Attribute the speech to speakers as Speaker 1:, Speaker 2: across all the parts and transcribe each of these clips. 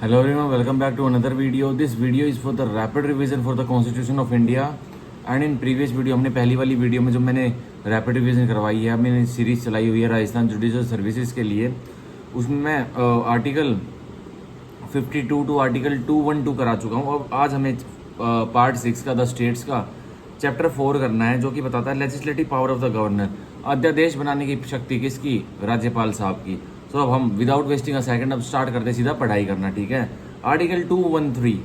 Speaker 1: Hello everyone, welcome back to another video. This video is for the rapid revision for the Constitution of India. And in previous video हमने पहली वाली video में जो मैंने rapid revision करवाई है, मैंने सीरीज चलाई हुई है राजस्थान जुडिशल सर्विसेज के लिए, उसमें मैं आर्टिकल 52 टू आर्टिकल 212 करा चुका हूँ। अब आज हमें पार्ट 6 का द स्टेट्स का चैप्टर 4 करना है, जो कि बताता है legislative power of the governor. अध्यादेश बनाने की शक्ति किसकी? राज्यपाल साहब की। तो अब हम विदाउट वेस्टिंग अ सेकंड अब स्टार्ट करते हैं सीधा पढ़ाई करना, ठीक है। Article 213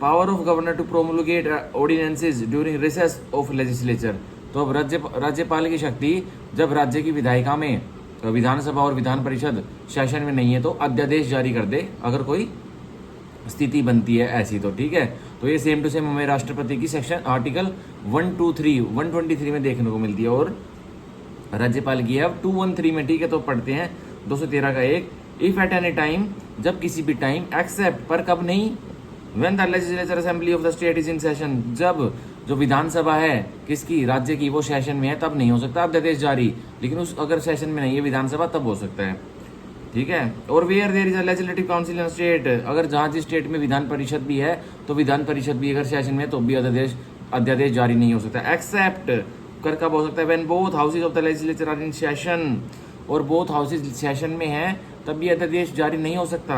Speaker 1: power of governor to promulgate ordinances during recess of legislature. तो अब राज्यपाल की शक्ति जब राज्य की विधायिका में विधानसभा और विधान परिषद सेशन में नहीं है तो अध्यादेश जारी कर दे, अगर कोई स्थिति बनती है ऐसी, तो ठीक है। तो ये सेम टू सेम हमें राष्ट्रपति की सेक्शन आर्टिकल 123 में देखने को मिलती है, और राज्यपाल की है अब 213 में, ठीक है। तो पढ़ते हैं 213 का एक, इफ एट एनी टाइम, जब किसी भी टाइम, एक्सेप्ट, पर कब नहीं, when the legislature assembly of the state is in session, जब जो विधानसभा है किसकी? राज्य की, वो सेशन में है, तब नहीं हो सकता अध्यादेश जारी। लेकिन उस अगर सेशन में नहीं है विधानसभा तब हो सकता है, ठीक है। और where there is a legislative council in state, अगर जहां जिस स्टेट में विधान परिषद भी है तो विधान परिषद भी अगर सेशन में है तो भी अध्यादेश जारी नहीं हो सकता। एक्सेप्ट, कर कब हो सकता है? When both houses of the legislature are in session, और बोथ हाउसेज सेशन में है तब भी अध्यादेश जारी नहीं हो सकता।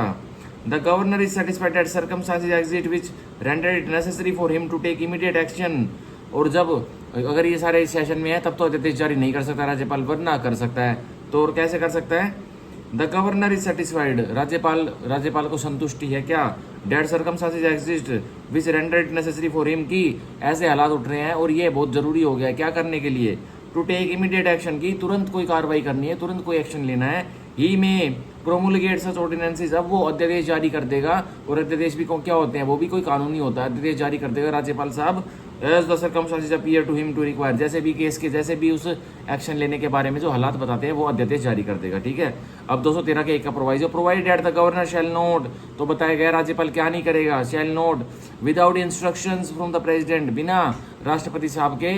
Speaker 1: The governor is satisfied that circumstances exist which render it necessary for him to take immediate action, और जब अगर ये सारे सेशन में है तब तो अध्यादेश जारी नहीं कर सकता राज्यपाल, वरना कर सकता है। तो और कैसे कर सकता है? द गवर्नर इज सेटिस्फाइड, राज्यपाल को संतुष्टि है क्या? That circumstances exist which render it necessary for him, की ऐसे हालात उठ रहे हैं और ये बहुत जरूरी हो गया है क्या करने के लिए? टू टेक इमीडिएट एक्शन, की तुरंत कोई कार्रवाई करनी है, तुरंत कोई एक्शन लेना है। ही में प्रोमुलगेट सच ऑर्डिनेंसेस, अब वो अध्यादेश जारी कर देगा, और अध्यादेश भी क्या होते हैं? वो भी कोई कानूनी होता है। अध्यादेश जारी कर देगा राज्यपाल साहब as the circumstances appear to him to require, जैसे भी केस के, जैसे भी उस एक्शन लेने के बारे में जो हालात बताते हैं वो अध्यादेश जारी कर देगा, ठीक है। अब 213 के 1 का proviso, provide that the governor shall not, तो बताया गया राज्यपाल क्या नहीं करेगा? Shall not without instructions from the president, बिना राष्ट्रपति साहब के,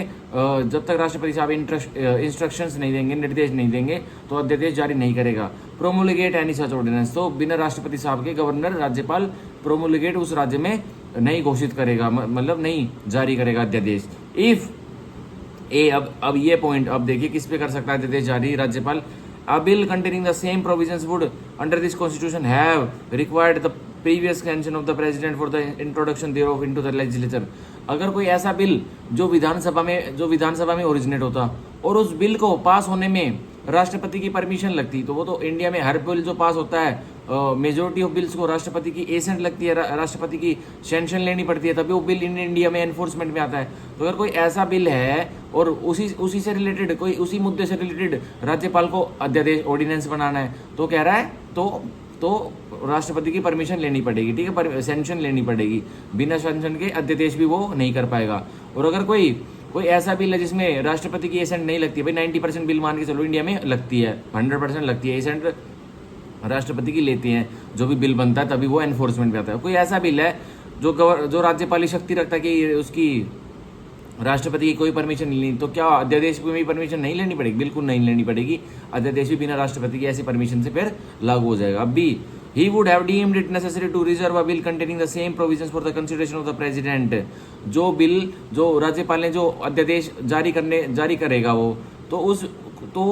Speaker 1: जब तक राष्ट्रपति साहब इंस्ट्रक्शंस नहीं देंगे, निर्देश नहीं देंगे, तो अध्यादेश जारी नहीं करेगा। प्रोमुलगेट एनी सच ऑर्डिनेंस, तो बिना राष्ट्रपति साहब के गवर्नर राज्यपाल प्रोमुलगेट उस राज्य में नहीं घोषित करेगा, मतलब नहीं जारी करेगा अध्यादेश। इफ ए, अब ये पॉइंट अब देखिए किस पे कर सकता है अध्यादेश जारी राज्यपाल? A bill containing the same provisions would under this constitution have required the previous sanction of the president for the introduction thereof into the legislature, अगर कोई ऐसा बिल जो विधानसभा में ओरिजिनेट होता और उस बिल को पास होने में राष्ट्रपति की परमिशन लगती, तो वो तो इंडिया में हर बिल जो पास होता है मेजोरिटी ऑफ बिल्स को राष्ट्रपति की एसेंट लगती है, राष्ट्रपति की सैंक्शन लेनी पड़ती है, तभी वो बिल इन इंडिया में एनफोर्समेंट में आता है। तो अगर कोई ऐसा बिल है और उसी से रिलेटेड, कोई उसी मुद्दे से रिलेटेड राज्यपाल को अध्यादेश ऑर्डिनेंस बनाना है, तो कह रहा है तो राष्ट्रपति की परमिशन लेनी पड़ेगी, ठीक है, सैंक्शन लेनी पड़ेगी। बिना सैंक्शन के अध्यादेश भी वो नहीं कर पाएगा। और अगर कोई ऐसा बिल है जिसमें राष्ट्रपति की एसेंट नहीं लगती है, भाई 90% बिल मान के चलो इंडिया में लगती है, 100% लगती है, एसेंट राष्ट्रपति की लेती हैं, जो भी बिल बनता है तभी वो एनफोर्समेंट में आता है। कोई ऐसा बिल है जो राज्यपाल शक्ति रखता है कि उसकी राष्ट्रपति की कोई परमिशन नहीं ली, तो क्या अध्यादेश की भी परमिशन नहीं लेनी पड़ेगी? बिल्कुल नहीं लेनी पड़ेगी, अध्यादेश भी बिना राष्ट्रपति की ऐसी परमिशन से फिर लागू हो जाएगा। अब भी he would have deemed it necessary to reserve a bill containing the same provisions for the consideration of the president, जो बिल जो राज्यपाल ने जो अध्यादेश जारी करेगा वो, तो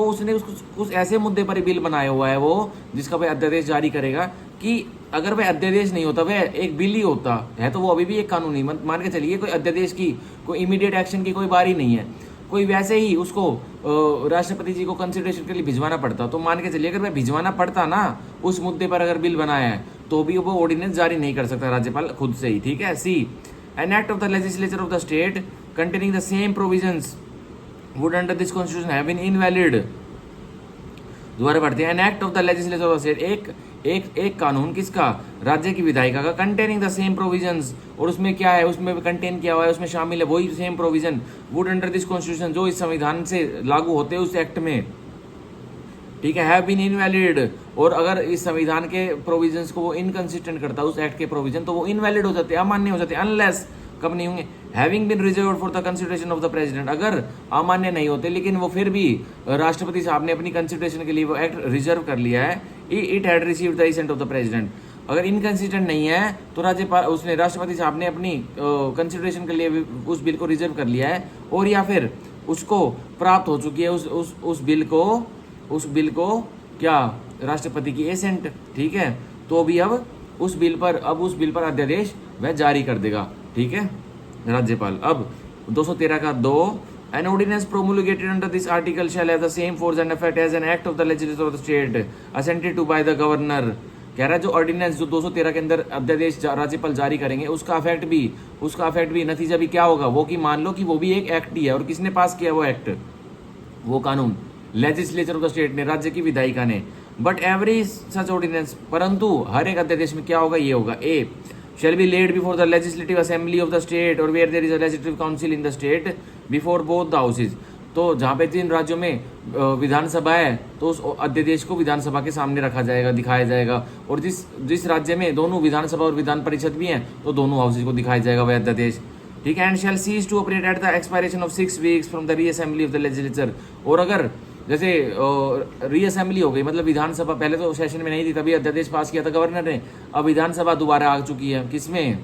Speaker 1: उसने कुछ ऐसे मुद्दे पर ही बिल बनाया हुआ है वो, जिसका भाई अध्यादेश जारी करेगा, कि अगर वह अध्यादेश नहीं होता, वह एक बिल ही होता है, तो वो अभी भी एक कानूनी, मान के चलिए कोई अध्यादेश की, कोई इमीडिएट एक्शन की कोई बारी नहीं है, कोई वैसे ही उसको राष्ट्रपति जी को कंसिडरेशन के लिए भिजवाना पड़ता, तो मान के चलिए अगर वह भिजवाना पड़ता ना, उस मुद्दे पर अगर बिल बनाया है, तो भी वो ऑर्डिनेंस जारी नहीं कर सकता राज्यपाल खुद से ही, ठीक है। C, an act of the legislature of the state containing the same provisions would under this constitution have been invalid, दोबारा पढ़ते हैं। An act of the legislature of the state, एक कानून किसका? राज्य की विधायिका का, कंटेनिंग द सेम प्रोविजंस, और उसमें क्या है, उसमें कंटेन किया हुआ है, उसमें शामिल है वही same provision, would under this constitution, जो इस संविधान से लागू होते हैं उस एक्ट में, ठीक है, हैव बीन इनवैलिड, और अगर इस संविधान के प्रोविजंस को वो इनकंसिस्टेंट करता है उस एक्ट के प्रोविजन, तो वो इनवैलिड हो जाते हैं, अमान्य हो जाते हैं, अनलेस, कब नहीं होंगे? Having been reserved for the consideration of the president, अगर अमान्य नहीं होते लेकिन वो फिर भी राष्ट्रपति साहब ने अपनी कंसिडरेशन के लिए वो एक्ट रिजर्व कर लिया है, it had received the assent of the president, अगर इनकंसिस्टेंट नहीं है तो राज्यपाल उसने राष्ट्रपति साहब ने अपनी कंसिडरेशन के लिए उस बिल को रिजर्व कर लिया है, और या फिर उसको प्राप्त हो चुकी है उस बिल को क्या राष्ट्रपति की एसेंट, ठीक है। तो भी अब उस बिल पर अध्यादेश वह जारी कर देगा, ठीक है, राज्यपाल। अब 213 का 2, an ordinance promulgated under this article shall have the same force and effect as an act of the legislature of the state assented to by the governor। कह रहा है जो ऑर्डिनेंस जो 213 के अंदर अध्यादेश राज्यपाल जारी करेंगे उसका इफेक्ट भी नतीजा भी क्या होगा, वो कि मान लो कि वो भी एक एक्ट ही है, और किसने पास किया वो एक्ट, वो कानून लेजिस्लेचर ऑफ द स्टेट ने, राज्य की विधायिका ने। बट एवरी सच ऑर्डिनेंस, परंतु हर एक अध्यादेश में क्या होगा, ये होगा ए shall be laid before the legislative assembly of the state or where there is a legislative council in the state before both the houses। तो जहाँ पे जिन राज्यों में विधानसभा है तो उस अध्यादेश को विधानसभा के सामने रखा जाएगा, दिखाया जाएगा, और जिस राज्य में दोनों विधानसभा और विधान परिषद भी हैं तो दोनों हाउसेज को दिखाया जाएगा वह अध्यादेश, ठीक है। And shall cease to operate at the expiration of 6 weeks from the reassembly of the legislature. और अगर जैसे रीअसेंबली हो गई, मतलब विधानसभा पहले तो सेशन में नहीं थी, तभी अध्यादेश पास किया था गवर्नर ने, अब विधानसभा दोबारा आ चुकी है, किसमें,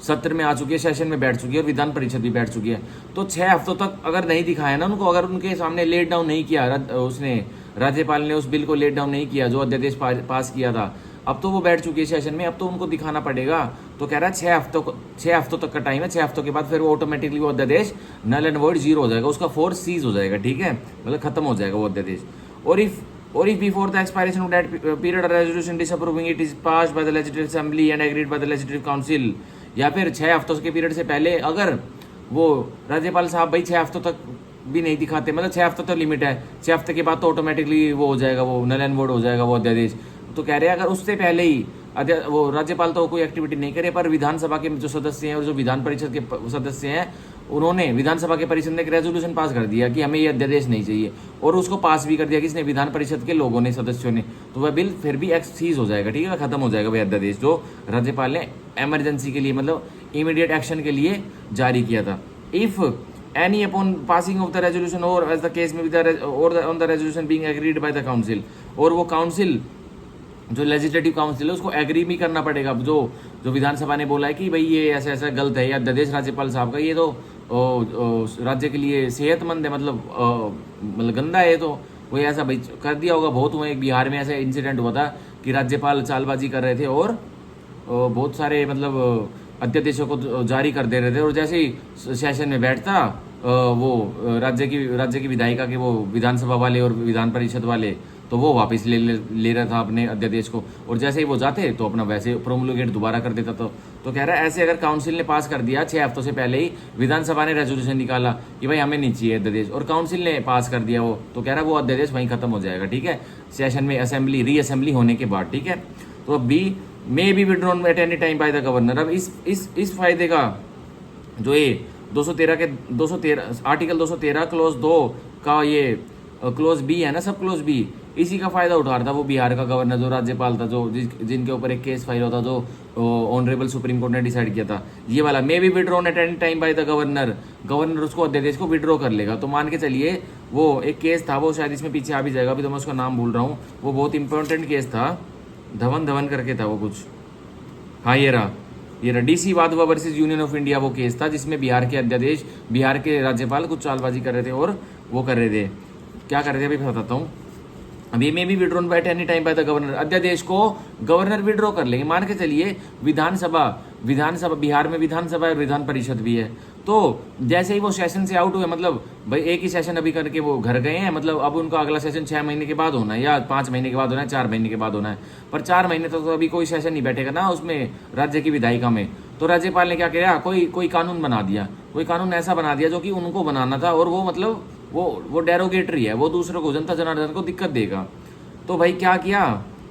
Speaker 1: सत्र में आ चुकी है, सेशन में बैठ चुकी है, और विधान परिषद भी बैठ चुकी है। तो 6 हफ्तों तक अगर नहीं दिखाया ना उनको, अगर उनके सामने लेट डाउन नहीं किया उसने, राज्यपाल ने उस बिल को लेट डाउन नहीं किया जो अध्यादेश पास किया था, अब तो वो बैठ चुकी है सेशन में, अब तो उनको दिखाना पड़ेगा। तो कह रहा है 6 हफ्तों तक का टाइम है, 6 हफ्तों के बाद फिर वो ऑटोमेटिकली वो अध्यादेश नल एंड वॉइड 0 हो जाएगा, उसका फोर्स सीज हो जाएगा, ठीक है, मतलब खत्म हो जाएगा वो अध्यादेश। और if before the expiration of that period resolution disapproving it is passed by the legislative assembly and agreed by the legislative council, या फिर 6 हफ्तों के पीरियड से पहले अगर वो राज्यपाल साहब भाई 6 हफ्तों तक भी नहीं दिखाते, मतलब 6 हफ्तों तक लिमिट है, 6 हफ्ते के बाद तो ऑटोमेटिकली वो हो जाएगा, वो नल एंड वॉइड हो जाएगा वो अध्यादेश। तो कह रहे हैं अगर उससे पहले ही वो राज्यपाल तो कोई एक्टिविटी नहीं करे, पर विधानसभा के जो सदस्य हैं और जो विधान परिषद के सदस्य हैं उन्होंने विधानसभा के परिषद ने एक रेजोल्यूशन पास कर दिया कि हमें ये अध्यादेश नहीं चाहिए, और उसको पास भी कर दिया किसने, विधान परिषद के लोगों ने, सदस्यों ने, तो वह बिल फिर भी एक्सीज हो जाएगा, ठीक है, खत्म हो जाएगा वह अध्यादेश जो राज्यपाल ने इमरजेंसी के लिए, मतलब इमीडिएट एक्शन के लिए जारी किया था। If any upon passing of the resolution और एज द केस में on the resolution being agreed by the council, और वो काउंसिल जो लेजिस्लेटिव काउंसिल है उसको एग्री भी करना पड़ेगा, जो विधानसभा ने बोला है कि भाई ये ऐसा ऐसा गलत है, या अध्यादेश राज्यपाल साहब का ये तो राज्य के लिए सेहतमंद है, मतलब गंदा है, तो वो ऐसा भाई कर दिया होगा। बहुत हुए, एक बिहार में ऐसा इंसिडेंट हुआ था कि राज्यपाल चालबाजी कर रहे थे और बहुत सारे मतलब अध्यादेशों को जारी कर दे रहे थे, और जैसे ही सेशन में बैठता वो राज्य की विधायिका के वो विधानसभा वाले और विधान परिषद वाले, तो वो वापस ले रहा था अपने अध्यादेश को, और जैसे ही वो जाते तो अपना वैसे प्रोमुलगेट दोबारा कर देता। तो कह रहा है ऐसे अगर काउंसिल ने पास कर दिया 6 हफ्तों से पहले ही, विधानसभा ने रेजोल्यूशन निकाला कि भाई हमें नहीं चाहिए अध्यादेश, और काउंसिल ने पास कर दिया वो, तो कह रहा है वो अध्यादेश वहीं खत्म हो जाएगा, ठीक है, सेशन में रीअसेंबली होने के बाद, ठीक है। तो अब B may be withdrawn at any time by the governor. अब इस फायदे का जो ये 213 आर्टिकल 213 क्लोज 2 का ये क्लोज बी है ना, सब क्लोज बी, इसी का फायदा उठा रहा था वो बिहार का गवर्नर, जो राज्यपाल था, जो जिनके ऊपर एक केस फाइल होता, जो ऑनरेबल सुप्रीम कोर्ट ने डिसाइड किया था, ये वाला मे be withdrawn at any time by the governor उसको अध्यादेश को विड्रॉ कर लेगा। तो मान के चलिए वो एक केस था, वो शायद इसमें पीछे आ भी जाएगा, अभी तो मैं उसका नाम भूल रहा हूँ, वो बहुत इंपॉर्टेंट केस था, धवन करके था वो कुछ, हाँ ये रहा DC Wadhwa versus union of India, वो केस था जिसमें बिहार के राज्यपाल कुछ चालबाजी कर रहे थे, और वो कर रहे थे, क्या कर रहे थे अभी बताता हूँ। अभी में भी withdrawn by any time by the governor, अध्यादेश को गवर्नर विड्रॉ कर लेंगे। मान के चलिए विधानसभा बिहार में विधानसभा और विधान परिषद भी है, तो जैसे ही वो सेशन से आउट हुए, मतलब भाई एक ही सेशन अभी करके वो घर गए हैं, मतलब अब उनका अगला सेशन 6 महीने के बाद होना है, या 5 महीने के बाद होना है, 4 महीने के बाद होना है, पर 4 महीने तक तो अभी कोई सेशन नहीं बैठेगा ना उसमें राज्य की विधायिका में। तो राज्यपाल ने क्या किया, कोई कानून बना दिया, कोई कानून ऐसा बना दिया जो कि उनको बनाना था, और वो मतलब वो डेरोगेटरी है, वो दूसरों को, जनता जनार्दन को दिक्कत देगा। तो भाई क्या किया,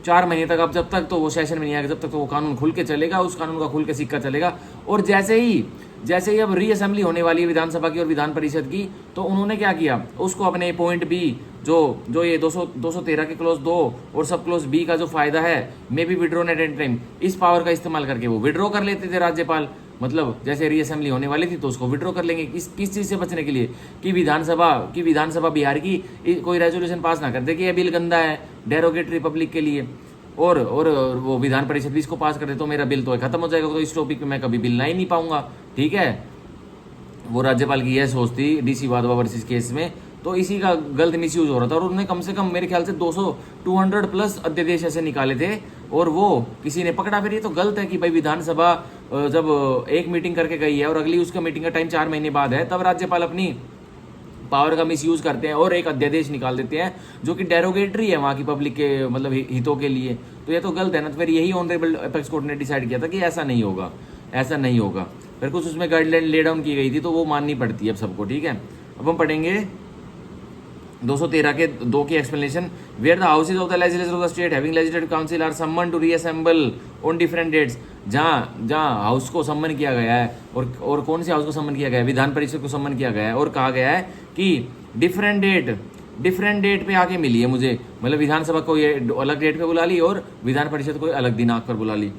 Speaker 1: 4 महीने तक, अब जब तक तो वो सेशन में नहीं आएगा, जब तक तो वो कानून खुल के चलेगा, उस कानून का खुल के सिक्का चलेगा। और जैसे ही अब रीअसेंबली होने वाली है विधानसभा की और विधान परिषद की, तो उन्होंने क्या किया, उसको अपने पॉइंट बी जो ये 213 के क्लोज 2 और सब क्लोज बी का जो फायदा है, मे be withdrawn at any time, इस पावर का इस्तेमाल करके वो विड्रॉ कर लेते थे राज्यपाल। मतलब जैसे रीअसेंबली होने वाली थी तो उसको विड्रॉ कर लेंगे, किस चीज़ से बचने के लिए, कि विधानसभा बिहार की कोई रेजोल्यूशन पास ना कर दे कि ये बिल गंदा है, डेरोगेटरी पब्लिक के लिए, और वो विधान परिषद भी इसको पास कर दे तो मेरा बिल तो खत्म हो जाएगा, तो इस टॉपिक पे मैं कभी बिल ला ही नहीं पाऊंगा। ठीक है, वो राज्यपाल की यह सोच थी डीसी वाधवा वर्सेस केस में, तो इसी का गलत मिसयूज हो रहा था। और उन्होंने कम से कम मेरे ख्याल से 200 प्लस अध्यादेश ऐसे निकाले थे और वो किसी ने पकड़ा। फिर ये तो गलत है कि भाई विधानसभा जब एक मीटिंग करके गई है और अगली उसका मीटिंग का टाइम 4 महीने बाद है, तब राज्यपाल अपनी पावर का मिसयूज करते हैं और एक अध्यादेश निकाल देते हैं जो कि डेरोगेटरी है वहाँ की पब्लिक के मतलब हितों के लिए। तो ये तो गलत है ना। तो फिर यही ऑनरेबल अपेक्स कोर्ट ने डिसाइड किया था कि ऐसा नहीं होगा, ऐसा नहीं होगा। फिर कुछ उसमें गाइडलाइन ले डाउन की गई थी, तो वो माननी पड़ती है अब सबको। ठीक है, अब हम पढ़ेंगे 213 के 2 की explanation. Where the houses of the legislature of the state having legislative council are summon to reassemble on different dates. जहाँ हाउस को सम्मन किया गया है, और कौन से हाउस को सम्मन किया गया है, विधान परिषद को सम्मन किया गया है, और कहा गया है कि डिफरेंट डेट पे आके मिली है मुझे, मतलब विधानसभा को ये अलग डेट पे बुला ली और विधान परिषद को अलग दिनांक पर बुला ली।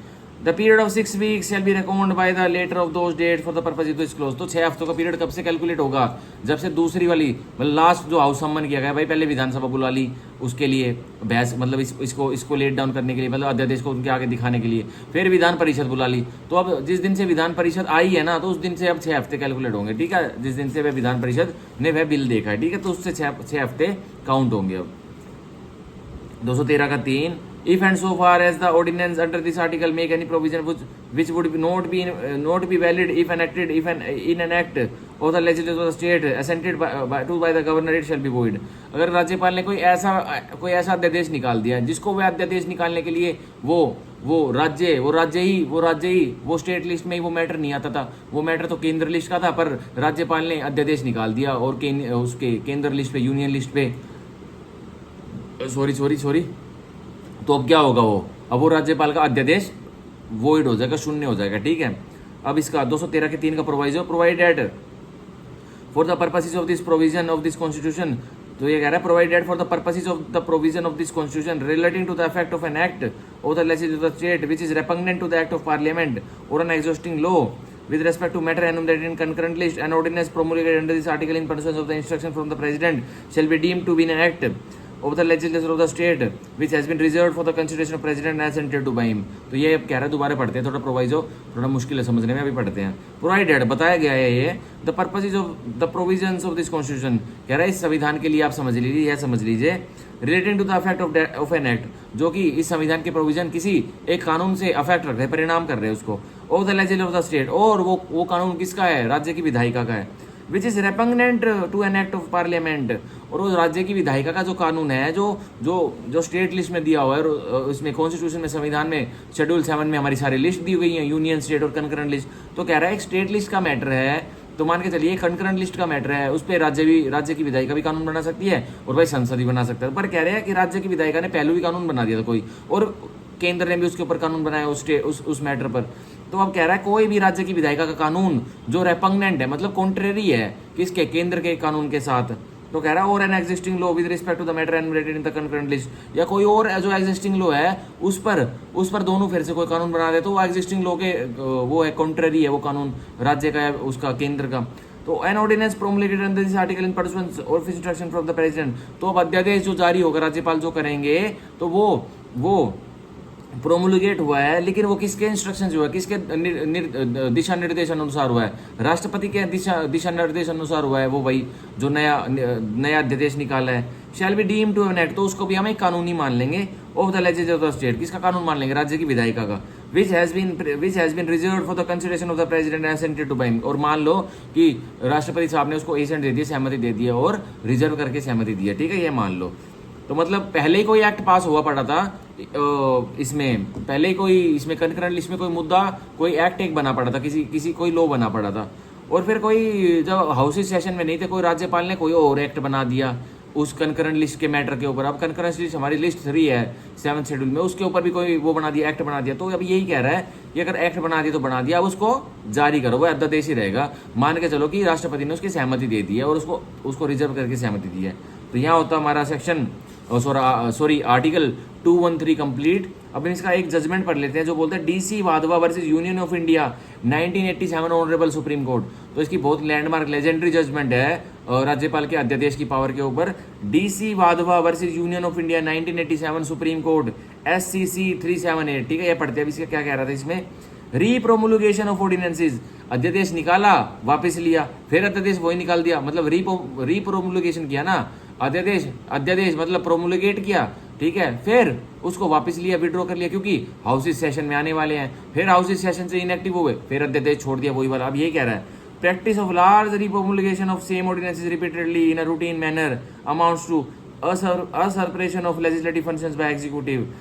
Speaker 1: The period of 6 weeks shall be record by the letter of those date for the purpose of this clause. तो 6 हफ्तों का पीरियड कब से कैलकुलेट होगा, जब से दूसरी वाली मतलब लास्ट जो हाउस सम्मन किया गया, भाई पहले विधानसभा बुला ली उसके लिए बहस, मतलब इसको लेट डाउन करने के लिए, मतलब अध्यादेश को उनके आगे दिखाने के लिए, फिर विधान परिषद बुला ली। तो अब जिस दिन से विधान परिषद आई है ना, तो उस दिन से अब 6 हफ्ते कैलकुलेट होंगे। ठीक है, जिस दिन से वह विधान परिषद ने वह बिल देखा है, ठीक है, तो उससे 6 हफ्ते काउंट होंगे। अब 213 का 3, if and so far as the ordinance under this article make any provision which would not be valid if enacted in an act of the legislature of the state assented by the governor, it shall be void। अगर राज्यपाल ने कोई ऐसा अध्यादेश निकाल दिया जिसको वह अध्यादेश निकालने के लिए वो स्टेट लिस्ट में ही वो मैटर नहीं आता था, वो मैटर तो केंद्र लिस्ट का था, पर राज्यपाल ने अध्यादेश निकाल दिया और उसके केंद्र लिस्ट पे, यूनियन लिस्ट पे, सॉरी, तो अब क्या होगा, अब वो राज्यपाल का अध्यादेश वॉइड हो जाएगा, शून्य हो जाएगा। ठीक है, अब इसका 213 के 3 का proviso provided for the purposes of this provision of this constitution. तो ये कह रहा है provided for the purposes of the provision of this constitution relating to the effect of an act of the legislature of the state which is repugnant to the act of Parliament और an existing law with respect to matter enumerated in concurrent list, an ordinance promulgated under this article in pursuance of the instruction from the president shall be deemed to be an act of the legislature of the state which has been reserved for the consideration of president and assented to by him। तो ये अब कह रहा है, दोबारा पढ़ते हैं, थोड़ा प्रोवाइजो थोड़ा मुश्किल है समझने में, अभी पढ़ते हैं। प्रोवाइडेड बताया गया है ये the purposes of the provisions of this constitution, कह रहा है इस संविधान के लिए आप समझ लीजिए, यह समझ लीजिए relating to the affect of an act, जो कि इस संविधान के प्रोविजन किसी एक कानून से अफेक्ट रख रहे हैं, परिणाम कर रहे हैं उसको, of the legislature of the state, और वो कानून किसका है, राज्य की विधायिका का है, which is repugnant to an act of Parliament, और वो राज्य की विधायिका का जो कानून है जो स्टेट लिस्ट में दिया हुआ है, और उसमें कॉन्स्टिट्यूशन में, संविधान में शेड्यूल 7 में हमारी सारी लिस्ट दी गई है, यूनियन, स्टेट और कंकरेंट लिस्ट। तो कह रहा है एक स्टेट लिस्ट का मैटर है, तो मान के चलिए कंकरेंट लिस्ट का मैटर है, उस पर राज्य की विधायिका भी कानून बना सकती है और भाई संसद भी बना सकता है। पर कह रहे हैं कि राज्य की विधायिका ने पहले भी कानून बना दिया था कोई, और केंद्र ने भी उसके ऊपर कानून बनाया उस मैटर पर। तो अब कह रहा है कोई भी राज्य की विधायिका का कानून जो रेपग्नेंट है, मतलब कॉन्ट्रेरी है किसके, केंद्र के कानून के साथ, तो कह रहा है और an existing law with respect to the matter enumerated in the concurrent list, या कोई और जो एग्जिस्टिंग लॉ है उस पर दोनों फिर से कोई कानून बना दे, तो वो एग्जिस्टिंग लॉ के वो है, कॉन्ट्रेरी है वो कानून राज्य का है, उसका केंद्र का। तो an ordinance promulgated under this article in pursuance of instruction from the president, तो अब अध्यादेश जो जारी होगा, राज्यपाल जो करेंगे, तो वो प्रोमुलगेट हुआ है, लेकिन वो किसके इंस्ट्रक्शन हुआ है, किसके दिशा निर्देश अनुसार हुआ है, राष्ट्रपति के दिशा निर्देश अनुसार हुआ है, वो भाई जो नया अध्यादेश निकाला है। Shall be deem to an act, तो उसको भी हम एक कानूनी मान लेंगे, of the legislature of the state, किसका कानून मान लेंगे, राज्य की विधायिका का, which has been reserved for the consideration of the president and assented to by him, और मान लो कि राष्ट्रपति साहब ने उसको एसेंट दे दिया, सहमति दे दी है और रिजर्व करके सहमति दी है। ठीक है, ये मान लो। तो मतलब पहले ही कोई एक्ट पास हुआ पड़ा था, इसमें पहले ही कोई इसमें कंकरेंट लिस्ट में कोई मुद्दा, कोई एक्ट एक बना पड़ा था, किसी कोई लॉ बना पड़ा था, और फिर कोई जब हाउस सेशन में नहीं थे, कोई राज्यपाल ने कोई और एक्ट बना दिया उस कंकरेंट लिस्ट के मैटर के ऊपर। अब कंकरेंट लिस्ट हमारी लिस्ट 3 है 7th शेड्यूल में, उसके ऊपर भी कोई वो बना दिया, एक्ट बना दिया। तो अब यही कह रहा है कि अगर एक्ट बना दिया तो बना दिया, अब उसको जारी करो, वो अध्यादेश ही रहेगा। मान के चलो कि राष्ट्रपति ने उसकी सहमति दे दी है और उसको रिजर्व करके सहमति दी है। तो यहाँ होता हमारा सेक्शन आर्टिकल 213 कंप्लीट। अब इसका एक जजमेंट पढ़ लेते हैं जो बोलते हैं DC Wadhwa versus union of India 1987 honourable supreme court. तो इसकी बहुत लैंडमार्क लेजेंडरी जजमेंट है राज्यपाल के अध्यादेश की पावर के ऊपर। DC Wadhwa versus union of India 1987 supreme court SCC 378, ठीक है, ये पढ़ते हैं। अब इसका क्या कह रहा था इसमें, रीप्रोमुलगेशन ऑफ ऑर्डिनेंसेस, अध्यादेश निकाला वापस लिया, फिर अध्यादेश वही निकाल दिया, मतलब रीप्रोमुलगेशन किया ना, अध्यादेश अध्यादेश मतलब प्रोमुलगेट किया, ठीक है, फिर उसको वापस लिया, विड्रॉ कर लिया, क्योंकि हाउसेज सेशन में आने वाले हैं, फिर हाउसेज सेशन से इनएक्टिव हो गए, फिर अध्यादेश छोड़ दिया, वही वाला। अब ये कह रहा है practice of large repromulgation of same ordinances repeatedly in a routine manner amounts to usurpation of legislative functions by executive.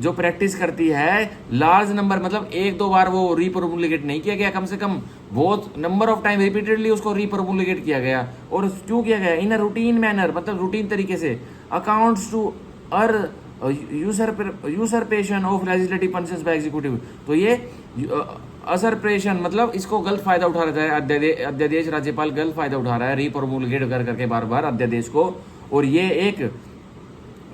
Speaker 1: जो प्रैक्टिस करती है लार्ज नंबर, मतलब एक दो बार वो रीप्रोमुलगेट नहीं किया गया, कम से कम बहुत नंबर ऑफ टाइम रिपीटेडली उसको रीप्रोमुलगेट किया गया, और क्यों किया गया, इन अ रूटीन मैनर, मतलब रूटीन तरीके से, accounts to usurpation of legislative functions by executive. तो ये असरप्रेशन मतलब इसको गलत फायदा उठा रहा है अध्यादेश, राज्यपाल गलत फायदा उठा रहा है रीप्रोमुलगेट कर करके बार बार अध्यादेश को, और ये एक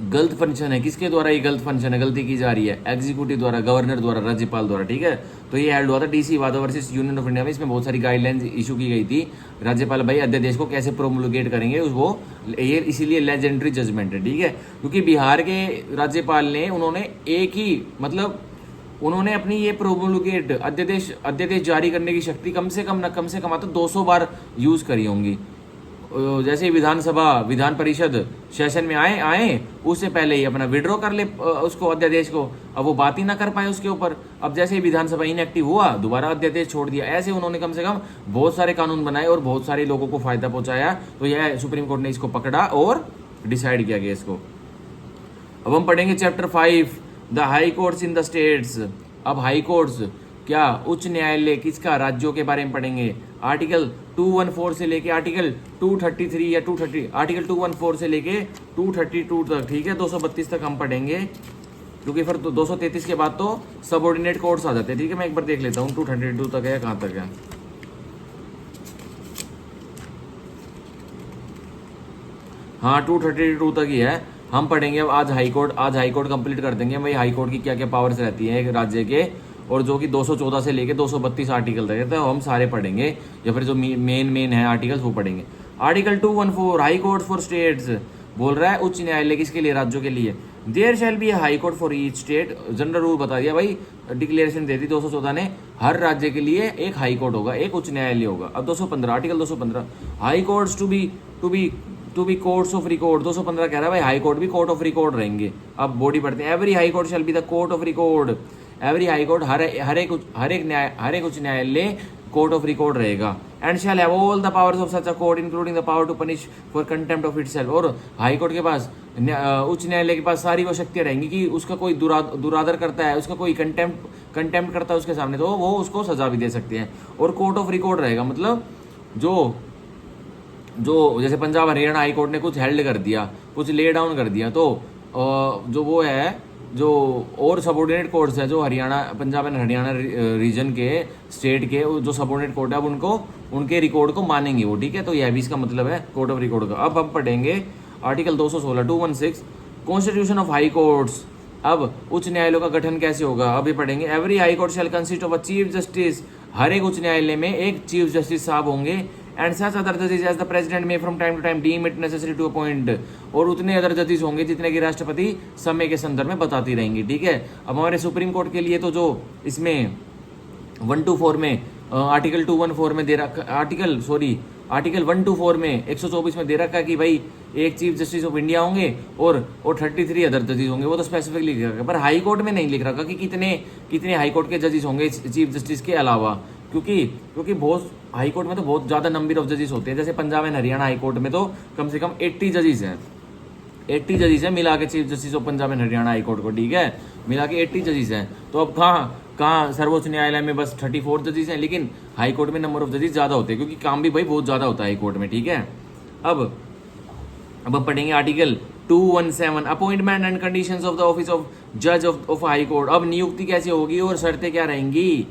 Speaker 1: गलत फंक्शन है। किसके द्वारा ये गलत फंक्शन है, गलती की जा रही है, एग्जीक्यूटिव द्वारा, गवर्नर द्वारा, राज्यपाल द्वारा, ठीक है। तो ये हेल्ड हुआ था DC वादा वर्सेस यूनियन ऑफ इंडिया में, इसमें बहुत सारी गाइडलाइंस इशू की गई थी, राज्यपाल भाई अध्यादेश को कैसे प्रोमुलगेट करेंगे वो, ये इसीलिए लेजेंडरी जजमेंट है, ठीक है। क्योंकि बिहार के राज्यपाल ने, उन्होंने एक ही मतलब उन्होंने अपनी ये प्रोमुलगेट अध्यादेश जारी करने की शक्ति कम से कम तो 200 बार यूज करी होंगी। जैसे विधान परिषद सेशन में आए उससे पहले ही अपना विड्रॉ कर ले उसको अध्यादेश को, अब वो बात ही ना कर पाए उसके ऊपर। अब जैसे ही विधानसभा इनएक्टिव हुआ, दोबारा अध्यादेश छोड़ दिया। ऐसे उन्होंने कम से कम बहुत सारे कानून बनाए और बहुत सारे लोगों को फायदा पहुंचाया। तो यह सुप्रीम कोर्ट ने इसको पकड़ा और डिसाइड किया गया इसको। अब हम पढ़ेंगे chapter 5, the high courts in the states. अब हाई कोर्ट्स क्या, उच्च न्यायालय किसका, राज्यों के बारे में पढ़ेंगे। आर्टिकल 214 से लेके आर्टिकल 233 या 230, आर्टिकल 214 से लेके 232 तक, ठीक है, 232 तक हम पढ़ेंगे, क्योंकि फिर 233 के बाद तो सबऑर्डिनेट कोर्ट्स आ जाते हैं, ठीक है। मैं एक बार देख लेता हूँ 232 तक है, कहाँ तक है। हाँ 232 तक ही है, हम पढ़ेंगे अब आज हाई कोर्ट कंप्लीट कर देंगे भाई। हाई कोर्ट की क्या क्या पावर्स रहती हैं एक राज्य के, और जो कि 214 से लेके 232 आर्टिकल तक है, तो हम सारे पढ़ेंगे, या फिर जो मेन है आर्टिकल्स वो पढ़ेंगे। Article 214 high court for states बोल रहा है उच्च न्यायालय किसके लिए, राज्यों के लिए। There shall be high court for each state, general rule बता दिया भाई, डिक्लेरेशन दे दी 214 ने, हर राज्य के लिए एक हाई कोर्ट होगा, एक उच्च न्यायालय होगा। अब 215 article 215 high courts to be courts of record, 215 कह रहा है भाई हाई कोर्ट भी कोर्ट ऑफ रिकॉर्ड रहेंगे। अब बॉडी पढ़ते हैं, every high court shall be the court of record, every high court हर एक उच्च न्यायालय कोर्ट ऑफ रिकॉर्ड रहेगा। And shall have all the powers of such a court including the power to punish for contempt of itself, और high court के पास, उच्च न्यायालय के पास सारी वो शक्तियां रहेंगी कि उसका कोई दुरादर करता है, उसका कोई कंटेम्प्ट करता है उसके सामने, तो वो उसको सजा भी दे सकते हैं। और कोर्ट ऑफ रिकॉर्ड रहेगा, मतलब जो जैसे पंजाब हरियाणा हाई कोर्ट ने कुछ हेल्ड कर दिया, कुछ ले डाउन कर दिया, तो जो वो है, जो और सबऑर्डिनेट कोर्ट्स है, जो पंजाब एंड हरियाणा रीजन के, स्टेट के जो सबऑर्डिनेट कोर्ट है, अब उनके रिकॉर्ड को मानेंगे वो, ठीक है। तो यह भी इसका मतलब है कोर्ट ऑफ रिकॉर्ड का। अब हम पढ़ेंगे article 216 constitution of high courts. अब उच्च न्यायालयों का गठन कैसे होगा, अभी पढ़ेंगे। Every high court shall consist of a chief justice, हर एक उच्च न्यायालय में एक चीफ जस्टिस साहब होंगे। एंड सच अदर जजेस as the president may from time to time deem it necessary to appoint, और उतने अदर जजेस होंगे जितने की राष्ट्रपति समय के संदर्भ में बताती रहेंगी, ठीक है। अब हमारे सुप्रीम कोर्ट के लिए तो जो इसमें 124 में आर्टिकल 214 में दे रखा, आर्टिकल 124 में 124 में दे रखा है कि भाई एक चीफ जस्टिस ऑफ इंडिया होंगे और 33 अदर जजेस होंगे, वो तो स्पेसिफिकली लिख रखा है। पर हाई कोर्ट में नहीं लिख रखा कि कितने हाई कोर्ट के जजेस होंगे चीफ जस्टिस के अलावा, क्योंकि बहुत हाई कोर्ट में तो बहुत ज़्यादा नंबर ऑफ जजेस होते हैं। जैसे Punjab and Haryana high court में तो कम से कम 80 जजेस हैं मिला के chief justice of Punjab and Haryana high court को, ठीक है, मिला के 80 जजेस हैं। तो अब कहाँ सर्वोच्च न्यायालय में बस 34 जजेस हैं, लेकिन हाई कोर्ट में नंबर ऑफ जजेस ज़्यादा होते हैं, क्योंकि काम भी भाई बहुत ज़्यादा होता है हाई कोर्ट में, ठीक है। अब हम पढ़ेंगे article 217 appointment and conditions of the office of जज ऑफ हाई कोर्ट। अब नियुक्ति कैसे होगी और शर्तें क्या रहेंगी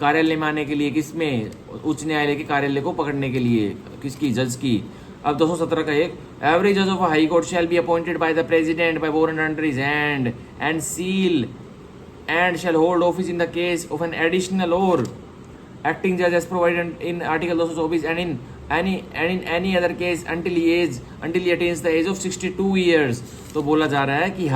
Speaker 1: कार्यालय में आने के लिए, किसमें, उच्च न्यायालय के कार्यालय को पकड़ने के लिए, किसकी, जज की। अब 217 का एक, एवरी जज of high court shall be appointed by the president by warrant under his hand and seal and shall hold office in the case of an additional और एक्टिंग जज as provided in article 224 and in any other case until he attains the age of 62 years। तो बोला जा रहा है कि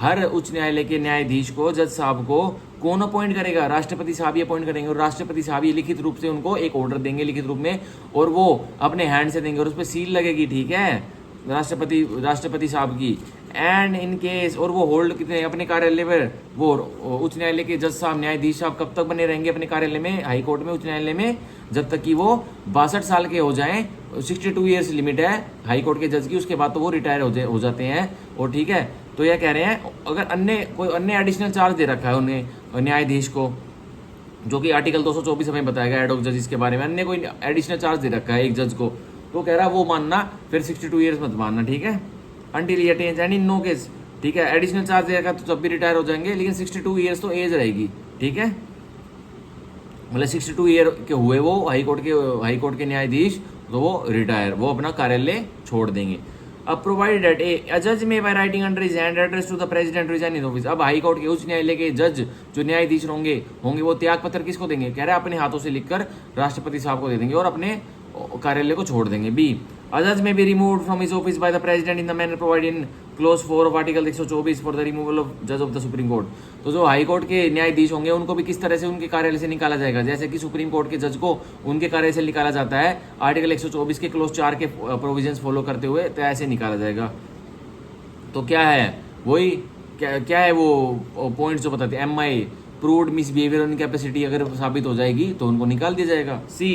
Speaker 1: हर उच्च न्यायालय के न्यायाधीश को, जज साहब को कौन अपॉइंट करेगा? राष्ट्रपति साहब ही अपॉइंट करेंगे, और राष्ट्रपति साहब ये लिखित रूप से उनको एक ऑर्डर देंगे लिखित रूप में, और वो अपने हैंड से देंगे और उस पर सील लगेगी, ठीक है, राष्ट्रपति साहब की। एंड इन केस, और वो होल्ड कितने अपने कार्यालय पर, वो उच्च न्यायालय के जज साहब, न्यायाधीश साहब कब तक बने रहेंगे अपने कार्यालय में, हाई कोर्ट में, उच्च न्यायालय में? जब तक कि वो 62 साल के हो जाएं। 62 ईयर्स लिमिट है हाई कोर्ट के जज की, उसके बाद तो वो रिटायर हो जाते हैं। और ठीक है, तो यह कह रहे हैं अगर कोई अन्य एडिशनल चार्ज दे रखा है उन्हें, न्यायाधीश को, जो कि आर्टिकल 224 हमें बताया गया एडहॉक जजेस के बारे में, अन्य कोई एडिशनल चार्ज दे रखा है एक जज को, तो कह रहा है वो मानना, फिर 62 ईयर्स मत मानना, ठीक है। Until he attains and in no case, ठीक है, एडिशनल चार्ज देगा तो तब भी रिटायर हो जाएंगे, लेकिन 62 ईयर्स तो एज रहेगी, ठीक है। मतलब 62 ईयर के हुए वो हाई कोर्ट के न्यायाधीश, तो वो रिटायर, वो अपना कार्यालय छोड़ देंगे। अब प्रोवाइडेड दैट ए जज may by writing under his hand address to the president resign in office. अब हाई कोर्ट के उच्च न्यायालय के जज जो न्यायाधीश होंगे वो त्याग पत्र किसको देंगे? कह रहे हैं अपने हाथों से लिखकर राष्ट्रपति साहब को दे देंगे और अपने कार्यालय को छोड़ देंगे। B A judge may be removed from his office by the president in the manner provided in clause 4 of article 124 for the removal of judge of the supreme court। तो जो हाई कोर्ट के न्यायाधीश होंगे उनको भी किस तरह से उनके कार्यालय से निकाला जाएगा? जैसे कि सुप्रीम कोर्ट के जज को उनके कार्यालय से निकाला जाता है आर्टिकल 124 के क्लोज 4 के प्रोविजंस फॉलो करते हुए, तो ऐसे निकाला जाएगा। तो क्या है वही, क्या है वो पॉइंट्स जो बताते हैं? MI प्रूव्ड मिसबिहेवियर और इनकैपेसिटी अगर साबित हो जाएगी तो उनको निकाल दिया जाएगा। सी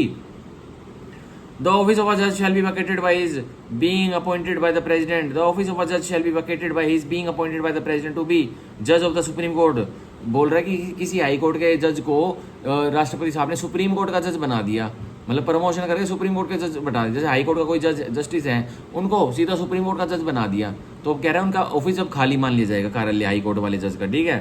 Speaker 1: The office of a judge shall be vacated by his being appointed by the president. The office of a judge shall be vacated by his being appointed by the president to be judge of the supreme court। बोल रहा है कि किसी high court के जज को राष्ट्रपति साहब ने सुप्रीम कोर्ट का जज बना दिया, मतलब प्रमोशन करके सुप्रीम कोर्ट के जज बना दिया। जैसे हाई कोर्ट का कोई जस्टिस है उनको सीधा सुप्रीम कोर्ट का जज बना दिया, तो कह रहे हैं उनका ऑफिस अब खाली मान लिया जाएगा कार्यालय हाई कोर्ट वाले जज का, ठीक है।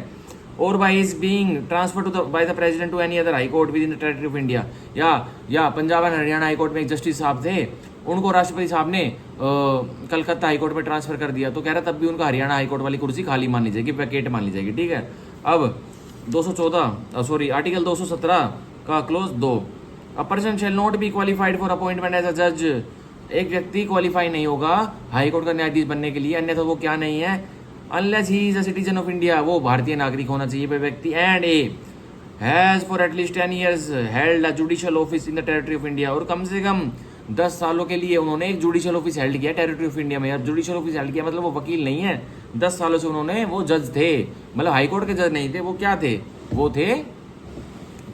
Speaker 1: और by his being transfer by the president to any other high court within the territory of India. या Punjab and Haryana high court में एक जस्टिस साहब थे, उनको राष्ट्रपति साहब ने कलकत्ता हाई कोर्ट में ट्रांसफर कर दिया, तो कह रहा तब भी उनका हरियाणा हाई कोर्ट वाली कुर्सी खाली मान ली जाएगी, वैकेट मान ली जाएगी, ठीक है। अब 214 आर्टिकल 217 का clause 2, a person shall not be qualified for appointment as a जज। एक व्यक्ति क्वालिफाई नहीं होगा हाई कोर्ट का न्यायाधीश बनने के लिए, अन्यथा वो क्या नहीं है? Unless he is a citizen of India, वो भारतीय नागरिक होना चाहिए पे व्यक्ति। And A has for at least 10 years held a judicial office in the territory of India, और कम से कम 10 सालों के लिए उन्होंने एक जुडिशियल ऑफिस हेल्ड किया टेरिटरी ऑफ इंडिया में। यार जुडिशियल ऑफिस हेल्ड किया मतलब वो वकील नहीं है, 10 सालों से उन्होंने, वो जज थे, मतलब हाई कोर्ट के जज नहीं थे, वो क्या थे? वो थे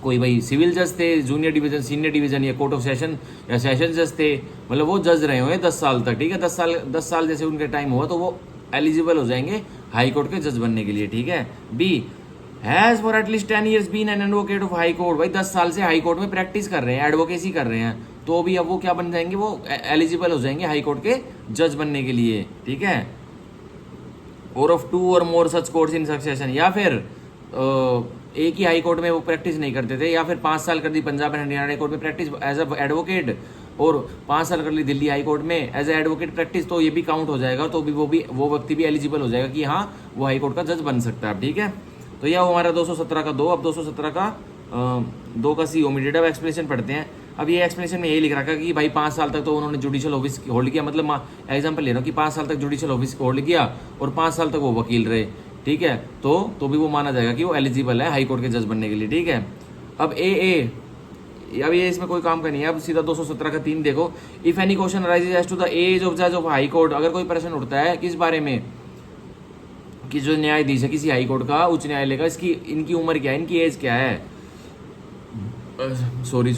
Speaker 1: कोई भाई सिविल जज थे, जूनियर डिवीजन, सीनियर डिवीजन, या कोर्ट ऑफ सेशन या सेशन जज थे, मतलब वो जज रहे हुए 10 साल तक, ठीक है। 10 साल जैसे उनके टाइम हुआ तो वो एलिजिबल हो जाएंगे हाई कोर्ट के जज बनने के लिए, ठीक है। B has for at least 10 years been an advocate of high court, भाई 10 साल से हाई कोर्ट में प्रैक्टिस कर रहे हैं, एडवोकेसी कर रहे हैं, तो भी अब वो क्या बन जाएंगे? वो एलिजिबल हो जाएंगे हाई कोर्ट के जज बनने के लिए, ठीक है। और of 2 or more such courts in succession, या फिर एक ही हाई कोर्ट में वो प्रैक्टिस नहीं करते थे, या फिर 5 साल कर दी Punjab and Haryana high court में प्रैक्टिस एज अ एडवोकेट, और 5 साल कर ली दिल्ली हाई कोर्ट में एज ए एडवोकेट प्रैक्टिस, तो ये भी काउंट हो जाएगा, तो भी वो व्यक्ति भी एलिजिबल हो जाएगा कि हाँ वो हाई कोर्ट का जज बन सकता है, ठीक है। तो यह हमारा 217 का 2। अब 217 का 2 का सी ओमिटेड। अब एक्सप्लेनेशन पढ़ते हैं। अब ये एक्सप्लेनेशन में यही लिख रखा कि भाई 5 साल तक तो उन्होंने जुडिशियल ऑफिस होल्ड किया, मतलब एग्जाम्पल ले रहा हूँ कि 5 साल तक जुडिशियल ऑफिस होल्ड किया और 5 साल तक वो वकील रहे, ठीक है, तो भी वो माना जाएगा कि वो एलिजिबल है हाई कोर्ट के जज बनने के लिए, ठीक है। अब अब ये इसमें कोई काम का नहीं है। अब सीधा 217 का 3 देखो। If any question arises as to the age of जज ऑफ हाई कोर्ट, अगर कोई प्रश्न उठता है किस बारे में, कि जो न्यायाधीश है किसी हाई कोर्ट का, उच्च न्यायालय का, इनकी उम्र क्या है, इनकी एज क्या है, sorry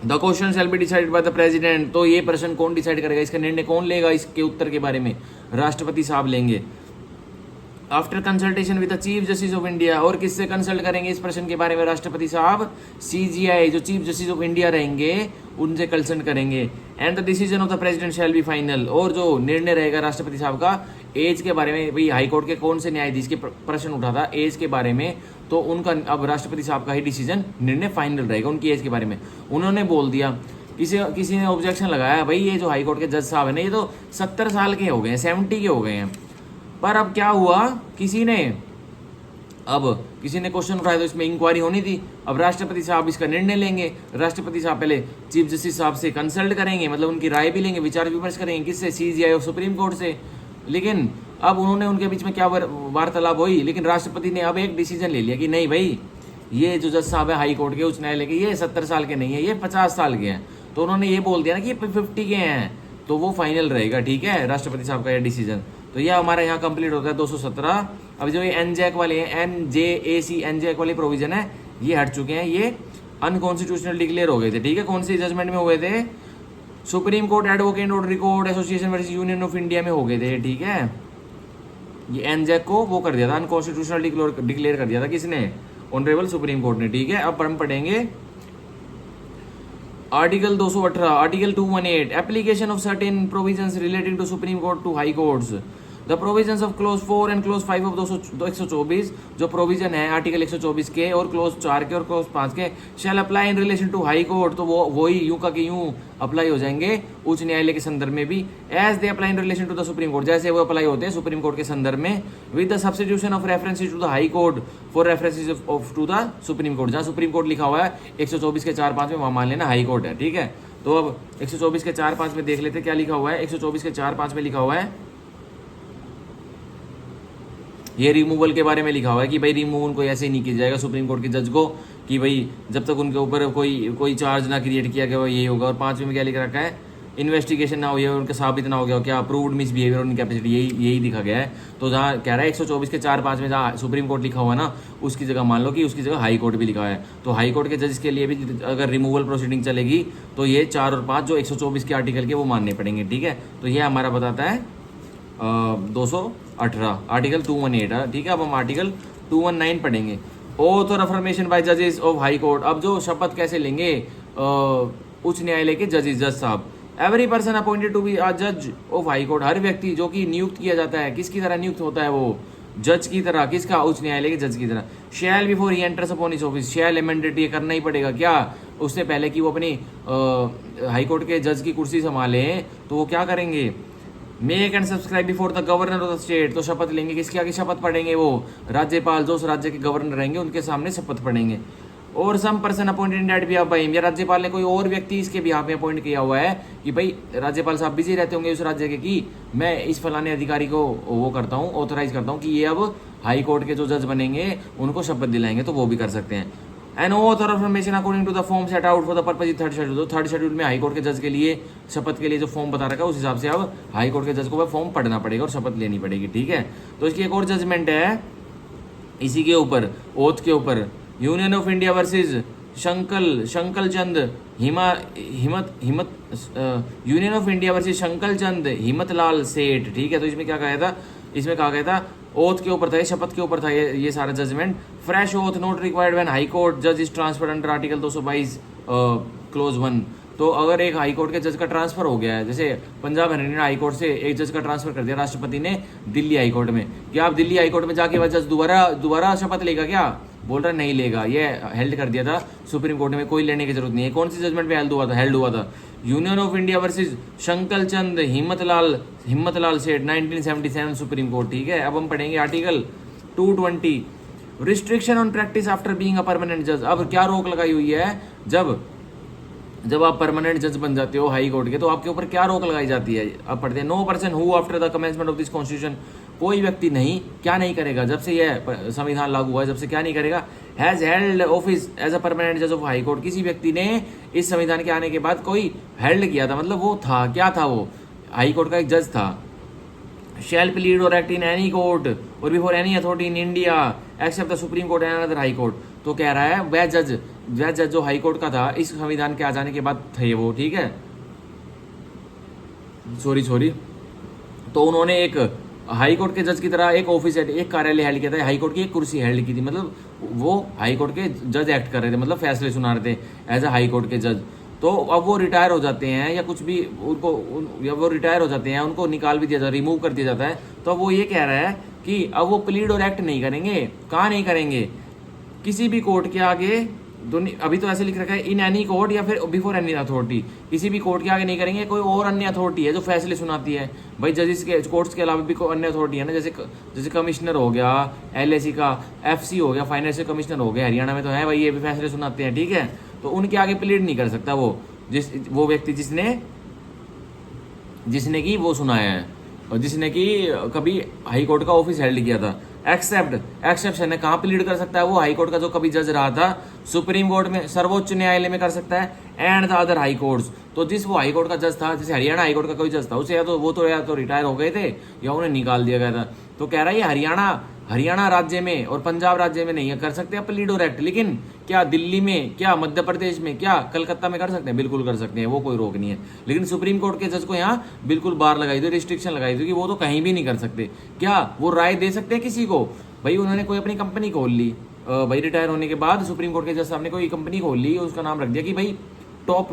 Speaker 1: the question shall be decided by the president. तो ये प्रश्न कौन डिसाइड करेगा, इसका निर्णय कौन लेगा, इसके उत्तर के बारे में राष्ट्रपति साहब लेंगे। After consultation with the chief justice of India, और किससे कंसल्ट करेंगे इस प्रश्न के बारे में राष्ट्रपति साहब? CJI जो चीफ जस्टिस ऑफ इंडिया रहेंगे उनसे कंसल्ट करेंगे। And the decision of the president shall be final, और जो निर्णय रहेगा राष्ट्रपति साहब का एज के बारे में, भाई हाई कोर्ट के कौन से न्यायाधीश के प्रश्न उठा था एज के बारे में, तो उनका अब राष्ट्रपति साहब का ही डिसीजन, निर्णय फाइनल रहेगा उनकी एज के बारे में। उन्होंने बोल दिया, किसी ने ऑब्जेक्शन लगाया, भाई ये जो हाई कोर्ट के जज साहब है ना, ये तो 70 साल के हो गए हैं, 70 के हो गए हैं, पर अब क्या हुआ, किसी ने क्वेश्चन उठाया तो इसमें इंक्वायरी होनी थी। अब राष्ट्रपति साहब इसका निर्णय लेंगे। राष्ट्रपति साहब पहले चीफ जस्टिस साहब से कंसल्ट करेंगे, मतलब उनकी राय भी लेंगे, विचार विमर्श करेंगे, किससे? CJI ऑफ सुप्रीम कोर्ट से। लेकिन अब उन्होंने उनके बीच में क्या वार्तालाप हुई, लेकिन राष्ट्रपति ने अब एक डिसीजन ले लिया कि नहीं भाई, ये जो जज साहब है हाई कोर्ट के, उच्च न्यायालय के, ये 70 साल के नहीं है, ये 50 साल के हैं। तो उन्होंने ये बोल दिया ना कि ये 50 के हैं, तो वो फाइनल रहेगा, ठीक है, राष्ट्रपति साहब का ये डिसीजन। तो ये हमारा यहाँ कंप्लीट होता है 217। अब जो ये एनजैक वाले हैं, NJAC एनजैक वाले प्रोविजन है, ये हट चुके हैं, ये अनकॉन्स्टिट्यूशनल डिक्लेयर हो गए थे, ठीक है। कौन से जजमेंट में हुए थे? Supreme court advocate notary court association versus union of India में हो गए थे, ठीक है। ये एनजैक को वो कर दिया था, अनकॉन्स्टिट्यूशनल डिक्लेयर कर दिया था, किसने? ऑनरेबल सुप्रीम कोर्ट ने, ठीक है। अब हम पढ़ेंगे article 218, article 218, application of certain provisions relating to supreme court to high courts. The provisions of clause 4 and clause 5 of 124, जो प्रोविजन है आर्टिकल 124 के और क्लोज 4 के और क्लोज 5 के, shall apply in relation to high court, तो वो वही यूं का कि यूं अप्लाई हो जाएंगे उच्च न्यायालय के संदर्भ में भी, as they apply in relation to the supreme court, जैसे वो अप्लाई होते हैं सुप्रीम कोर्ट के संदर्भ में, with the substitution of references to the high court for references of to the supreme court. जहाँ सुप्रीम कोर्ट लिखा हुआ है 124 के 4-5 में, वहाँ मान लेना हाई कोर्ट है, ठीक है। तो अब 124 के 4-5 में देख लेते क्या लिखा हुआ है। 124 के 4-5 में लिखा हुआ है, ये रिमूवल के बारे में लिखा हुआ है कि भाई रिमूव उनको ऐसे ही नहीं किया जाएगा सुप्रीम कोर्ट के जज को, कि भाई जब तक उनके ऊपर कोई चार्ज ना क्रिएट किया गया यही होगा। और 5वें में क्या लिख रखा है? इन्वेस्टिगेशन ना हुई है, उनका साबित ना हो गया क्या, अप्रूव्ड मिसबिहेवियर और इनकैपेसिटी, यही दिखा गया है। तो जहाँ कह रहा है 124 के 4-5 में जहाँ सुप्रीम कोर्ट लिखा हुआ है ना, उसकी जगह मान लो कि उसकी जगह हाई कोर्ट भी लिखा है। तो हाई कोर्ट के जज के लिए भी अगर रिमूवल प्रोसीडिंग चलेगी तो ये 4 और 5 जो 124 के आर्टिकल के वो मानने पड़ेंगे, ठीक है। तो ये हमारा बताता है 218, आर्टिकल 218, ठीक है। अब हम आर्टिकल 219 पढ़ेंगे, ओथ और अफर्मेशन बाय जजेस ऑफ हाई कोर्ट। अब जो शपथ कैसे लेंगे उच्च न्यायालय के जज साहब। Every person appointed to be a जज ऑफ हाई कोर्ट, हर व्यक्ति जो कि नियुक्त किया जाता है, किसकी तरह नियुक्त होता है वो? जज की तरह। किसका? उच्च न्यायालय के जज की तरह। Shall before he enters upon his office, shall amended, ये करना ही पड़ेगा क्या, उससे पहले कि वो अपनी हाई कोर्ट के जज की कुर्सी संभाले, तो वो क्या करेंगे? Make and subscribe before the governor of the state, तो शपथ लेंगे, किसके आगे शपथ पढ़ेंगे? वो राज्यपाल, जो उस राज्य के गवर्नर रहेंगे उनके सामने शपथ पढ़ेंगे। और some person appointed in that behalf by him, या राज्यपाल ने कोई और व्यक्ति इसके बिहाफ में अपॉइंट किया हुआ है कि भाई राज्यपाल साहब बिजी रहते होंगे उस राज्य के, कि मैं इस फलाने अधिकारी को वो करता हूँ, ऑथोराइज करता हूँ कि ये अब हाई कोर्ट के जो जज बनेंगे उनको शपथ दिलाएंगे, तो वो भी कर सकते हैं। An oath or affirmation according to the form set out for the purpose third schedule, तो थर्ड शेड्यूल में हाई कोर्ट के जज के लिए शपथ के लिए जो फॉर्म बता रखा है उस हिसाब से अब हाई कोर्ट के जज को वह फॉर्म पढ़ना पड़ेगा और शपथ लेनी पड़ेगी, ठीक है। तो इसकी एक और जजमेंट है इसी के ऊपर, ओथ के ऊपर, यूनियन ऑफ इंडिया वर्सेज शंकल चंद हिम्मत यूनियन ऑफ इंडिया वर्सेज शंकल चंद हिम्मतलाल सेठ, ठीक है। तो इसमें क्या कहा था? इसमें कहा गया था ओथ के ऊपर था, शपथ के ऊपर था ये सारा judgment. Fresh oath not required when high court जज is transferred under article 222 clause 1। तो अगर एक हाई कोर्ट के जज का ट्रांसफर हो गया है, जैसे पंजाब हरियाणा हाई कोर्ट से एक जज का ट्रांसफर कर दिया राष्ट्रपति ने दिल्ली हाई कोर्ट में, क्या आप दिल्ली हाई कोर्ट में जाके वह जज दोबारा शपथ लेगा क्या? बोल रहा नहीं लेगा, ये हेल्ड कर दिया था सुप्रीम कोर्ट में, कोई लेने की जरूरत नहीं है। कौन सी जजमेंट में हेल्ड हुआ था? यूनियन ऑफ इंडिया वर्सेज शंकल चंद हिम्मतलाल सेठ 1977 सुप्रीम कोर्ट, ठीक है। अब हम पढ़ेंगे article 220, restriction on practice after being a permanent जज। अब क्या रोक लगाई हुई है? जब आप परमानेंट जज बन जाते हो हाई कोर्ट के, तो आपके ऊपर क्या रोक लगाई जाती है? अब पढ़ते हैं, no person who after the commencement of this constitution, कोई व्यक्ति नहीं, क्या नहीं करेगा जब से यह संविधान लागू हुआ है, जब से क्या नहीं करेगा? Has held office as a permanent जज ऑफ हाई कोर्ट, किसी व्यक्ति ने इस संविधान के आने के बाद कोई हेल्ड किया था, मतलब वो था, क्या था वो? हाई कोर्ट का एक जज था। शैल प्लीड और एक्ट इन एनी कोर्ट और before any authority in India accept the supreme court and another high court. तो कह रहा है वह जज जो हाई कोर्ट का था इस संविधान के आ जाने के बाद थे वो, ठीक है। सॉरी तो उन्होंने एक हाई कोर्ट के जज की तरह एक ऑफिस एक कार्यालय हेल्ड किया था, हाई कोर्ट की एक कुर्सी हेल्ड की थी, मतलब वो हाई कोर्ट के जज एक्ट कर रहे थे, मतलब फैसले सुना रहे थे एज अ हाई कोर्ट के जज। तो अब वो रिटायर हो जाते हैं या कुछ भी वो रिटायर हो जाते हैं, उनको निकाल भी दिया जाता है, रिमूव कर दिया जाता है। तो अब वो ये कह रहा है कि अब वो प्लीड और एक्ट नहीं करेंगे, कहाँ नहीं करेंगे? किसी भी कोर्ट के आगे, अभी तो ऐसे लिख रखा है इन एनी कोर्ट या फिर बिफोर एनी अथॉरिटी, किसी भी कोर्ट के आगे नहीं करेंगे। कोई और अन्य अथॉरिटी है जो फैसले सुनाती है, भाई जजेस के कोर्ट्स के अलावा भी कोई अन्य अथॉरिटी है ना, जैसे कमिश्नर हो गया LAC का, FC हो गया फाइनेंशियल कमिश्नर हो गया, हरियाणा में तो है भाई, ये भी फैसले सुनाते हैं, ठीक है। तो उनके आगे प्लीड नहीं कर सकता वो व्यक्ति जिसने कि वो सुनाया है। जिसने कि कभी हाई कोर्ट का ऑफिस हेल्ड किया था। एक्सेप्ट एक्सेप्शन है, कहाँ प्लीड कर सकता है वो? हाई कोर्ट का जो कभी जज रहा था, सुप्रीम कोर्ट में, सर्वोच्च न्यायालय में कर सकता है, and the other high courts. तो जिस वो हाई कोर्ट का जज था, जैसे हरियाणा हाई कोर्ट का कोई जज था, उसे या तो रिटायर हो गए थे या उन्हें निकाल दिया गया था। तो कह रहा है ये हरियाणा राज्य में और पंजाब राज्य में नहीं कर सकते प्लीड और एक्ट, लेकिन क्या दिल्ली में, क्या मध्य प्रदेश में, क्या कलकत्ता में कर सकते हैं? बिल्कुल कर सकते हैं, वो कोई रोक नहीं है। लेकिन सुप्रीम कोर्ट के जज को यहाँ बिल्कुल बार लगाई थी, रिस्ट्रिक्शन लगाई थी कि वो तो कहीं भी नहीं कर सकते। क्या वो राय दे सकते हैं किसी को? भाई उन्होंने कोई अपनी कंपनी खोल ली, भाई रिटायर होने के बाद सुप्रीम कोर्ट के जज साहब ने कोई कंपनी खोल ली, उसका नाम रख दिया कि भाई top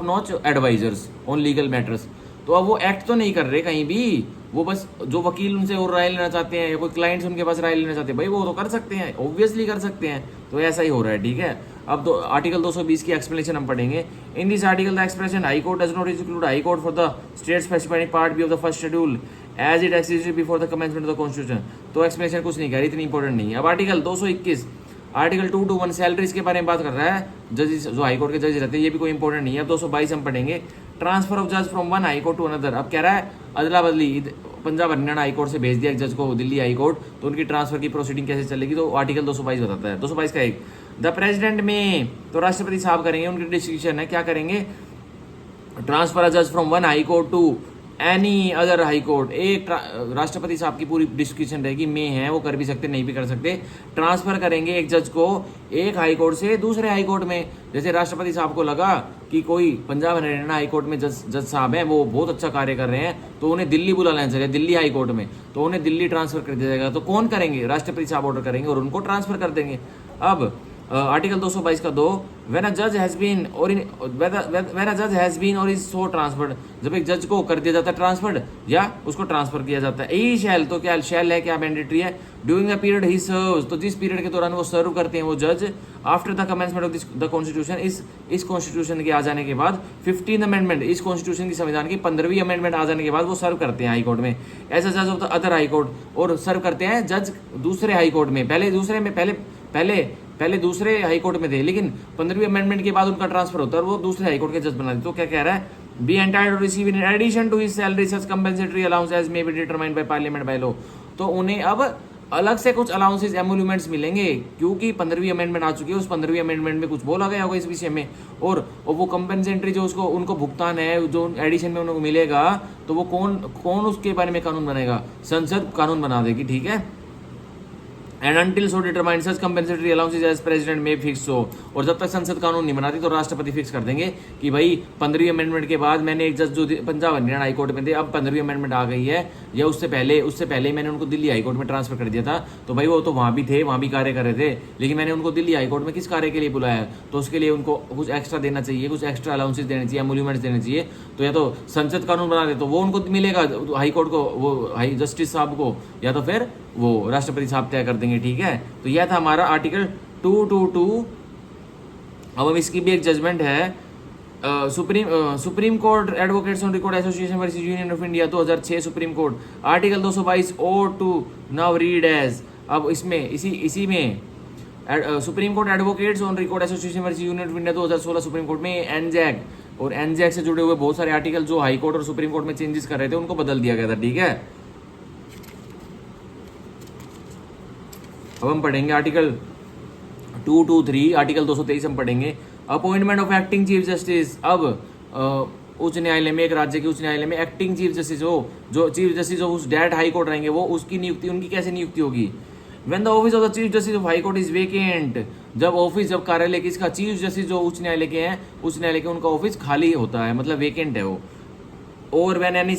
Speaker 1: notch advisers on legal matters. तो अब वो एक्ट तो नहीं कर रहे कहीं भी, वो बस जो वकील उनसे और राय लेना चाहते हैं या कोई क्लाइंट्स उनके पास राय लेना चाहते हैं, भाई वो तो कर सकते हैं, ऑब्वियसली कर सकते हैं। तो ऐसा ही हो रहा है, ठीक है। अब तो आर्टिकल 220 की एक्सप्लेनेशन हम पढ़ेंगे। In this article the expression high court does not include high court for the state specified part B of the first schedule as it existed before the commencement of the constitution. तो explanation कुछ नहीं कह रही, इतनी important नहीं है। अब article 221 article 221 salaries के बारे में बात कर रहा है। जजेस जो हाई कोर्ट के जज रहते हैं, ये भी कोई इंपॉर्टेंट नहीं है। अब 222 हम पढ़ेंगे, ट्रांसफर ऑफ जज from one high court to another. अब कह रहा है अदला बदली, पंजाब हरियाणा हाई कोर्ट से भेज दिया एक जज को दिल्ली हाई कोर्ट, तो उनकी ट्रांसफर की प्रोसीडिंग कैसे चलेगी? तो आर्टिकल 222 बताता है। 222 का एक, द प्रेसिडेंट में, तो राष्ट्रपति साहब करेंगे, उनकी डिस्क्रिप्शन है, क्या करेंगे? ट्रांसफर अ जज from one high court to any other high court. एक राष्ट्रपति साहब की पूरी डिस्क्रिप्शन रहेगी, में है, वो कर भी सकते नहीं भी कर सकते। ट्रांसफर करेंगे एक जज को एक हाई कोर्ट से दूसरे हाई कोर्ट में। जैसे राष्ट्रपति साहब को लगा कि कोई पंजाब हरियाणा हाई कोर्ट में जज साहब हैं, वो बहुत अच्छा कार्य कर रहे हैं, तो उन्हें दिल्ली बुला लेना चाहिए, दिल्ली हाई कोर्ट में, तो उन्हें दिल्ली ट्रांसफर कर दिया जाएगा। तो कौन करेंगे? राष्ट्रपति साहब ऑर्डर करेंगे और उनको ट्रांसफर कर देंगे। अब आर्टिकल 222 का 2, व्हेन अ जज हैज बीन और व्हेन अ जज हैज बीन और इज सो ट्रांसफर्ड, जब एक जज को कर दिया जाता है ट्रांसफर्ड या उसको ट्रांसफर किया जाता है। ई शैल, तो क्या शैल है, क्या मैंडेटरी है? During the period he serves, तो जिस पीरियड के दौरान वो सर्व करते हैं वो जज, after the commencement of the constitution, इस कॉन्स्टिट्यूशन के आ जाने के बाद, 15 अमेंडमेंट, इस कॉन्स्टिट्यूशन की संविधान की 15वीं अमेंडमेंट आ जाने के बाद वो सर्व करते हैं हाई कोर्ट में एज अ जज of the other high court, और सर्व करते हैं जज दूसरे हाई कोर्ट में। पहले दूसरे हाई कोर्ट में थे, लेकिन 15वीं अमेंडमेंट के बाद उनका ट्रांसफर होता है और वो दूसरे हाई कोर्ट के जज बना देते। तो क्या कह रहा है? Be entitled to receive in addition to his salary such compensatory allowance as may be determined by parliament by law. तो उन्हें अब अलग से कुछ अलाउंसेस एमोल्यूमेंट्स मिलेंगे, क्योंकि 15वीं अमेंडमेंट आ चुकी है। उस 15वीं अमेंडमेंट में कुछ बोला गया होगा इस विषय में, और वो कंपेंसेटरी जो उसको उनको भुगतान है जो एडिशन में उनको मिलेगा, तो वो कौन उसके बारे में कानून बनाएगा? संसद कानून बना देगी, ठीक है। And until so determined such compensatory allowances as president में फिक्स हो, और जब तक संसद कानून नहीं बनाती तो राष्ट्रपति फिक्स कर देंगे कि भाई 15वीं अमेंडमेंट के बाद मैंने एक जज जो पंजाब हरियाणा हाई कोर्ट में थे, अब 15वीं अमेंडमेंट आ गई है, या उससे पहले मैंने उनको दिल्ली हाई कोर्ट में ट्रांसफर कर दिया था, तो भाई वो तो वहाँ भी थे, वहाँ भी कार्य कर रहे थे, लेकिन मैंने उनको दिल्ली हाई कोर्ट में किस कार्य के लिए बुलाया? तो उसके लिए उनको कुछ एक्स्ट्रा देना चाहिए, कुछ एक्स्ट्रा अलाउंसेस देने चाहिए, एमोल्यूमेंट्स देने चाहिए। तो या तो संसद कानून बना दे तो वो उनको मिलेगा हाई कोर्ट को, वो हाई जस्टिस साहब को, या तो फिर वो राष्ट्रपति साहब तय कर देंगे, ठीक है। तो यह था हमारा आर्टिकल 222। अब इसकी भी एक जजमेंट है, supreme court advocates on record association versus union of India 2006 supreme court, article 222 और टू नाउ रीड एज। अब इसमें इसी में supreme court advocates on record association versus union of India 2016 supreme court में एनजैक और एनजैक से जुड़े हुए बहुत सारे आर्टिकल जो हाई कोर्ट और सुप्रीम कोर्ट में चेंजेस कर रहे थे उनको बदल दिया गया था, ठीक है। अब हम पढ़ेंगे आर्टिकल 223, आर्टिकल 223 हम पढ़ेंगे, appointment of acting chief justice. अब उच्च न्यायालय में, एक राज्य के उच्च न्यायालय में एक्टिंग चीफ जस्टिस हो, जो चीफ जस्टिस उस डायरेक्ट हाई कोर्ट रहेंगे, वो उसकी नियुक्ति, उनकी कैसे नियुक्ति होगी? When the office of the chief justice of high court is vacant, जब कार्यालय किसका, चीफ जस्टिस जो उच्च न्यायालय के हैं, उच्च न्यायालय के उनका ऑफिस खाली होता है, मतलब वेकेंट है वो। और when any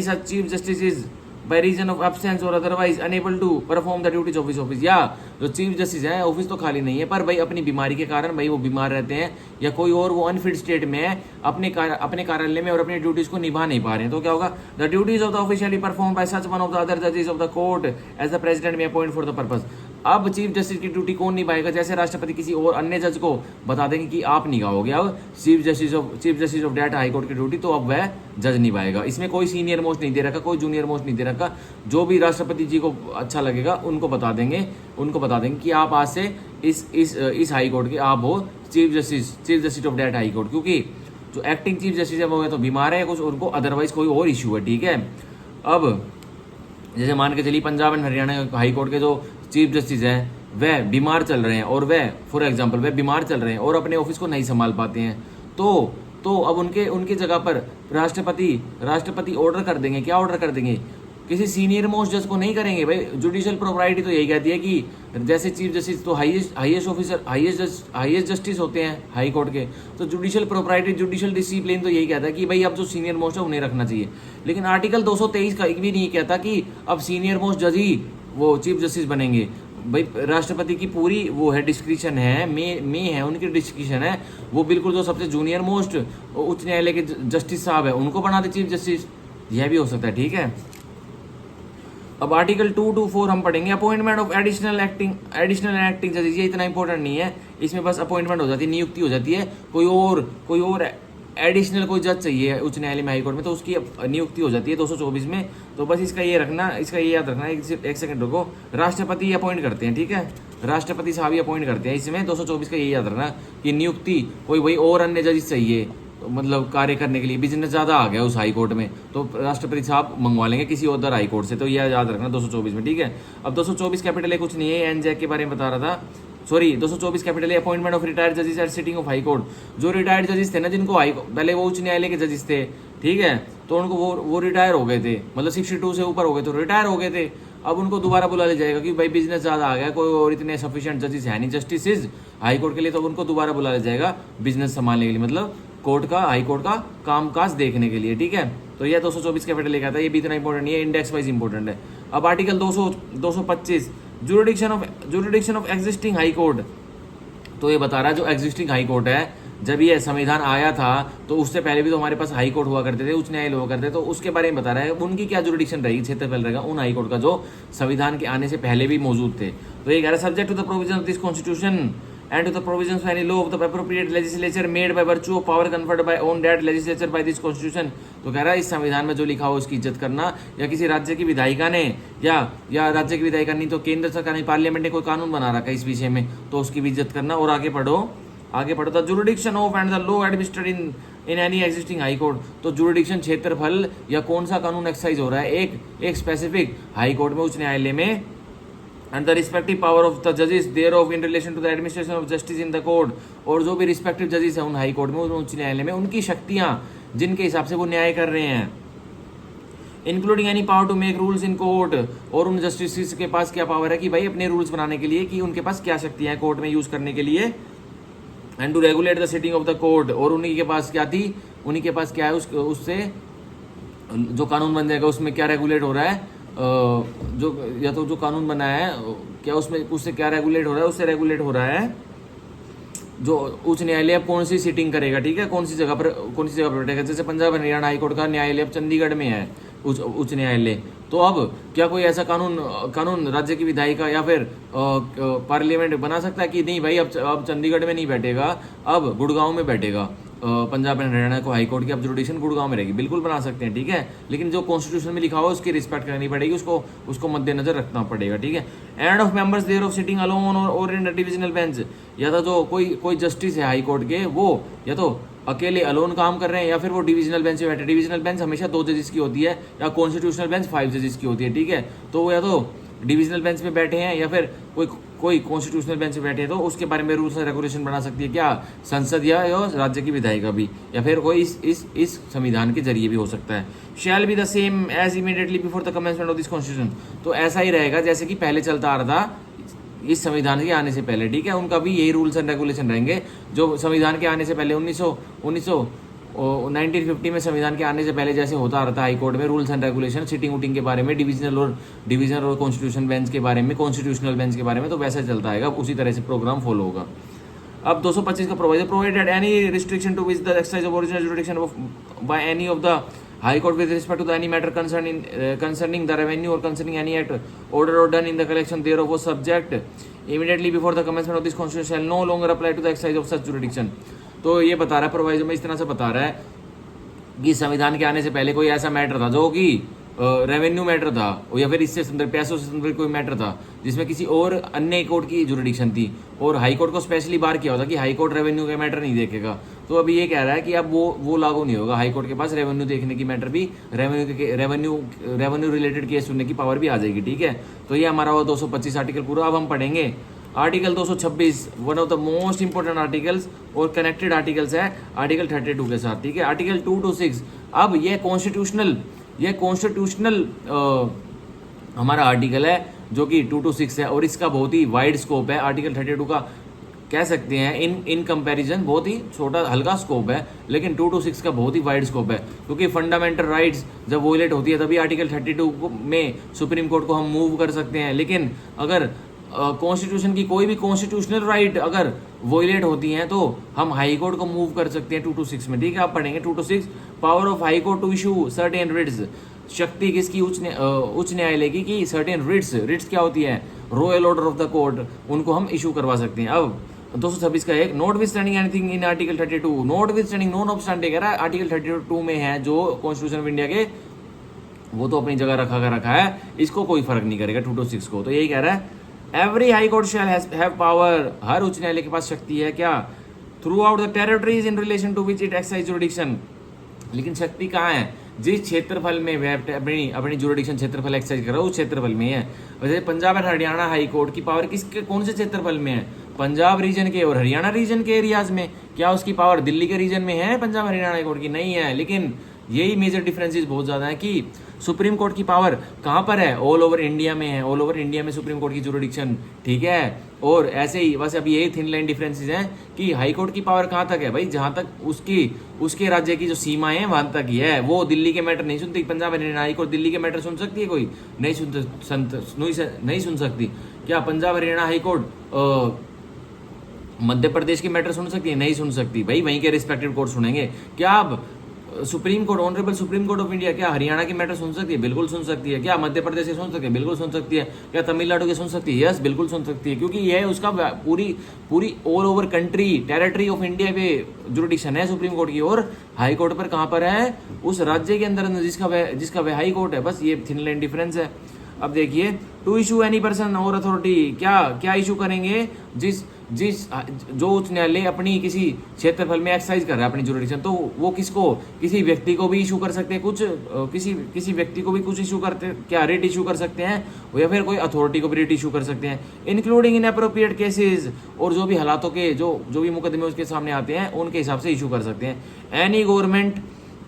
Speaker 1: such chief justice is by reason of absence or otherwise unable to perform the duties of his office, या जो चीफ जस्टिस है ऑफिस तो खाली नहीं है पर भाई अपनी बीमारी के कारण भाई वो बीमार रहते हैं, या कोई और वो अनफिट स्टेट में है, अपने कार्यालय में और अपनी ड्यूटीज को निभा नहीं पा रहे हैं, तो क्या होगा? The duties of the officially performed by such one of the other जजेस of the court as the president may appoint for the purpose. अब चीफ जस्टिस की ड्यूटी कौन निभाएगा? जैसे राष्ट्रपति किसी और अन्य जज को बता देंगे कि आप निभाओगे अब chief justice of data high court की ड्यूटी, तो अब वह जज निभाएगा। इसमें कोई सीनियर मोस्ट नहीं दे रखा, कोई जूनियर मोस्ट नहीं दे रखा, जो भी राष्ट्रपति जी को अच्छा लगेगा उनको बता देंगे कि आप आज से इस हाई कोर्ट के आप हो chief justice of data high court, क्योंकि जो एक्टिंग चीफ जस्टिस है वो तो बीमार है कुछ, उनको अदरवाइज कोई और इशू है, ठीक है। अब जैसे मान के चलिए Punjab and Haryana high court के जो चीफ जस्टिस हैं वह बीमार चल रहे हैं, और वह फॉर एग्जांपल वह बीमार चल रहे हैं और अपने ऑफिस को नहीं संभाल पाते हैं, तो अब उनके जगह पर राष्ट्रपति ऑर्डर कर देंगे। क्या ऑर्डर कर देंगे? किसी सीनियर मोस्ट जज को नहीं करेंगे भाई। जुडिशियल प्रोप्राइटी तो यही कहती है कि जैसे चीफ जस्टिस तो हाईएस्ट ऑफिसर हाईएस्ट जस्टिस होते हैं हाई कोर्ट के, तो जुडिशियल प्रोप्राइटी जुडिशियल डिसिप्लिन तो यही कहता है कि भाई अब जो सीनियर मोस्ट है उन्हें रखना चाहिए। लेकिन आर्टिकल 223 का भी नहीं कहता कि अब सीनियर मोस्ट जज ही वो चीफ जस्टिस बनेंगे। भाई राष्ट्रपति की पूरी वो है डिस्क्रिप्शन है, में है उनकी डिस्क्रिप्शन है, वो बिल्कुल जो सबसे जूनियर मोस्ट उच्च न्यायालय के जस्टिस साहब है उनको बना दे चीफ जस्टिस, यह भी हो सकता है। ठीक है, अब आर्टिकल 224 हम पढ़ेंगे, अपॉइंटमेंट ऑफ एडिशनल एक्टिंग जजेस। ये इतना इंपॉर्टेंट नहीं है, इसमें बस अपॉइंटमेंट हो जाती है, नियुक्ति हो जाती है। कोई और एडिशनल कोई जज चाहिए उच्च न्यायालय में हाई कोर्ट में, तो उसकी नियुक्ति हो जाती है 224 में। तो बस इसका ये याद रखना, एक सेकंड रुको, राष्ट्रपति अपॉइंट करते हैं। ठीक है, राष्ट्रपति साहब ही अपॉइंट करते हैं इसमें। 224 का ये याद रखना कि नियुक्ति कोई वही और अन्य जज चाहिए, मतलब कार्य करने के लिए बिजनेस ज़्यादा आ गया उस हाई कोर्ट में, तो राष्ट्रपति साहब मंगवा लेंगे किसी उधर हाई कोर्ट से। तो यह याद रखना 224 में। ठीक है, अब 224 कैपिटल ए कुछ नहीं है, एनजैक के बारे में बता रहा था, sorry 224 capital A appointment of retired जजेस at sitting of high court. जो रिटायर्ड जजेस थे ना, जिनको पहले वो उच्च न्यायालय के जजेस थे, ठीक है, तो उनको वो रिटायर हो गए थे, मतलब 62 से ऊपर हो गए, तो रिटायर हो गए थे। अब उनको दोबारा बुला लिया जाएगा कि भाई बिजनेस ज़्यादा आ गया, कोई और इतने सफिशिएंट जजेस है नहीं जस्टिस हाई कोर्ट के लिए, तो उनको दोबारा बुला लिया जाएगा बिजनेस संभालने के लिए, मतलब हाई कोर्ट का कामकाज देखने के लिए। ठीक है, तो यह 224 कैपिटल लिखा था, ये भी इतना इंपॉर्टेंट नहीं है, इंडेक्स वाइज इंपॉर्टेंट है। अब article 225 jurisdiction of existing high court, तो ये बता रहा है जो एग्जिस्टिंग हाई कोर्ट है, जब ये संविधान आया था तो उससे पहले भी तो हमारे पास हाई कोर्ट हुआ करते थे, उच्च न्यायालय हुआ करते थे, तो उसके बारे में बता रहा है उनकी क्या जुरिडिक्शन रहेगी, क्षेत्रफल रहेगा उन हाई कोर्ट का जो संविधान के आने से पहले भी मौजूद थे। तो ये कह रहा है subject to the provision of this constitution and to the provisions of any law of the appropriate legislature made by virtue of power conferred by on that legislature by this constitution। तो कह रहा है इस संविधान में जो लिखा हो उसकी इज्जत करना, या किसी राज्य की विधायिका ने या राज्य की विधायिका नहीं तो केंद्र सरकार ने, पार्लियामेंट ने कोई कानून बना रखा है इस विषय में, तो उसकी भी इज्जत करना। और आगे पढ़ो the jurisdiction of and the law administered in any existing high court. तो जुरिडिक्शन क्षेत्रफल या कौन सा कानून एक्सरसाइज हो रहा है एक स्पेसिफिक हाई कोर्ट में, उच्च न्यायालय में, and the respective power of the judges thereof in relation to the administration of justice in the court। और जो भी रिस्पेक्टिव जजेस हैं उन हाई कोर्ट में, उच्च न्यायालय में, उनकी शक्तियां जिनके हिसाब से वो न्याय कर रहे हैं, including any power to make rules in court. और उन जस्टिस के पास क्या पावर है कि भाई अपने रूल्स बनाने के लिए, कि उनके पास क्या शक्तियां हैं कोर्ट में यूज करने के लिए, and to regulate the sitting of the court. और उन्हीं के पास क्या थी, उन्हीं के पास क्या है, उससे जो कानून बन जाएगा उसमें क्या रेगुलेट हो रहा है, जो कानून बना है क्या उसमें उससे क्या रेगुलेट हो रहा है, उससे रेगुलेट हो रहा है जो उच्च न्यायालय अब कौन सी सीटिंग करेगा। ठीक है, कौन सी जगह पर बैठेगा। जैसे पंजाब हरियाणा हाई कोर्ट का न्यायालय अब चंडीगढ़ में है, उच्च न्यायालय, तो अब क्या कोई ऐसा कानून राज्य की विधायिका या फिर पार्लियामेंट बना सकता है कि नहीं भाई अब चंडीगढ़ में नहीं बैठेगा, अब गुड़गांव में बैठेगा, पंजाब एंड हरियाणा को हाई कोर्ट की अब जुडिक्शन गुड़गांव में रहेगी। बिल्कुल बना सकते हैं, ठीक है, लेकिन जो कॉन्स्टिट्यूशन में लिखा हुआ उसकी रिस्पेक्ट करनी पड़ेगी, उसको मद्देनजर रखना पड़ेगा। ठीक है, and of members thereof sitting alone और इन डिविजनल बेंच, या तो जो कोई जस्टिस है हाई कोर्ट के, वो या तो अकेले अलोन काम कर रहे हैं या फिर वो डिविजनल बेंच पे बैठे। डिविजनल बेंच हमेशा 2 जजेस की होती है, या कॉन्स्टिट्यूशनल बेंच 5 जजेस की होती है। ठीक है, तो वो या तो डिविजनल बेंच पे बैठे हैं या फिर कोई कॉन्स्टिट्यूशनल बेंच पे बैठे हैं, तो उसके बारे में रूल्स एंड रेगुलेशन बना सकती है क्या संसद या राज्य की विधायिका भी, या फिर कोई इस संविधान के जरिए भी हो सकता है। Shall be the same as immediately before the commencement of this constitution, तो ऐसा ही रहेगा जैसे कि पहले चलता आ रहा था इस संविधान के आने से पहले। ठीक है, उनका भी यही रूल्स एंड रेगुलेशन रहेंगे जो संविधान के आने से पहले 1950 में संविधान के आने से पहले जैसे होता आ रहा था हाई कोर्ट में, रूल्स एंड रेगुलेशन, सिटिंग उटिंग के बारे में, डिविजनल और कॉन्स्टिट्यूशन बेंच के बारे में, कॉन्स्टिट्यूशनल बेंच के बारे में, तो वैसा चलता आएगा, उसी तरह से प्रोग्राम फॉलो होगा। अब 225 का provided any restriction to which the exercise of original jurisdiction by any of the High Court with respect to the any matter concerning the revenue or concerning any act order or done in the collection thereof was subject immediately before the commencement of this constitution shall no longer apply to the exercise of such jurisdiction। तो ये बता रहा है proviso में, इस तरह से बता रहा है कि संविधान के आने से पहले कोई ऐसा मैटर था जो कि रेवेन्यू मैटर था, या फिर इससे संदर्भ पैसों से संदर्भित कोई मैटर था जिसमें किसी और अन्य कोर्ट की जुरिडिक्शन थी, और हाई कोर्ट को स्पेशली बार किया होता कि हाई कोर्ट रेवेन्यू का मैटर नहीं देखेगा, तो अभी ये कह रहा है कि अब वो लागू नहीं होगा। हाई कोर्ट के पास रेवेन्यू देखने की मैटर भी, रेवेन्यू रिलेटेड केस सुनने की पावर भी आ जाएगी। ठीक है, तो ये हमारा वो 225 आर्टिकल पूरा। अब हम पढ़ेंगे article 226, one of the most important articles और कनेक्टेड आर्टिकल्स है आर्टिकल 32 के साथ। ठीक है, आर्टिकल 226। अब ये कॉन्स्टिट्यूशनल हमारा आर्टिकल है जो कि 226 है, और इसका बहुत ही वाइड स्कोप है। आर्टिकल 32 का कह सकते हैं इन कंपैरिजन बहुत ही छोटा हल्का स्कोप है, लेकिन 226 का बहुत ही वाइड स्कोप है, क्योंकि फंडामेंटल राइट्स जब वोलेट होती है तभी आर्टिकल 32 में सुप्रीम कोर्ट को हम मूव कर सकते हैं। लेकिन अगर कॉन्स्टिट्यूशन की कोई भी कॉन्स्टिट्यूशनल राइट अगर वोलेट होती हैं तो हम हाई कोर्ट को मूव कर सकते हैं 226 में। ठीक है, आप पढ़ेंगे 226, power of high court to issue certain writs. शक्ति किसकी? उच्च न्यायालय की कि सर्टेन रिट्स क्या होती है? Royal order of the court, उनको हम इशू करवा सकते हैं। अब 226 का एक not with standing anything in article 32, not with standing, none of standing कह रहा है आर्टिकल 32 में है जो कॉन्स्टिट्यूशन ऑफ इंडिया के, वो तो अपनी जगह रखा है, इसको कोई फर्क नहीं करेगा 226 को। तो यही कह रहा है every high court shall have power, हर उच्च न्यायालय के पास शक्ति है क्या? Throughout the territories in relation to which it exercise jurisdiction. लेकिन शक्ति कहाँ है? जिस क्षेत्रफल में वह अपनी जुरिडिक्शन क्षेत्रफल एक्सरसाइज कर रहा है उस क्षेत्रफल में है। वैसे पंजाब और हरियाणा हाई कोर्ट की पावर किसके, कौन से क्षेत्रफल में है? पंजाब रीजन के और हरियाणा रीजन के एरियाज में। क्या उसकी पावर दिल्ली के रीजन में है पंजाब हरियाणा हाई कोर्ट की? नहीं है। लेकिन यही मेजर डिफरेंसेस बहुत ज़्यादा है कि सुप्रीम कोर्ट की पावर कहाँ पर है? ऑल ओवर इंडिया में है, ऑल ओवर इंडिया में सुप्रीम कोर्ट की जुरिडिक्शन। ठीक है, और ऐसे ही बस अब यही थिन लाइन डिफरेंसेस हैं कि हाई कोर्ट की पावर कहाँ तक है भाई? जहाँ तक उसके राज्य की जो सीमाएं हैं वहाँ तक ही है। वो दिल्ली के मैटर नहीं सुनती। पंजाब हरियाणा हाई कोर्ट दिल्ली के मैटर सुन सकती है कोई? नहीं सुन सकती। क्या पंजाब हरियाणा हाई कोर्ट मध्य प्रदेश के मैटर सुन सकती है? नहीं सुन सकती भाई, वहीं के रिस्पेक्टिव कोर्ट सुनेंगे। क्या अब supreme court, honourable supreme court of India क्या हरियाणा की मैटर सुन सकती है? बिल्कुल सुन सकती है। क्या मध्य प्रदेश की सुन सकती है? बिल्कुल सुन सकती है। क्या तमिलनाडु की सुन सकती है? यस, बिल्कुल सुन सकती है, क्योंकि यह उसका पूरी all over country territory of India पे जुरिडिक्शन है सुप्रीम कोर्ट की। और हाई कोर्ट पर कहाँ पर है? उस राज्य के अंदर जिसका वह हाई कोर्ट है। बस ये थिन लाइन डिफरेंस है। अब देखिए, टू इशू एनी पर्सन और अथॉरिटी, क्या इशू करेंगे? जो उच्च न्यायालय अपनी किसी क्षेत्रफल में एक्सरसाइज कर रहा है अपनी जुरिडिक्शन, तो वो किसको? किसी व्यक्ति को भी इशू कर सकते हैं, किसी व्यक्ति को भी कुछ इशू करते, क्या रिट इशू कर सकते हैं, या फिर कोई अथॉरिटी को भी रिट इशू कर सकते हैं, इंक्लूडिंग इन अप्रोप्रिएट केसेस, और जो भी हालातों के जो भी मुकदमे उसके सामने आते हैं उनके हिसाब से इशू कर सकते हैं। Any government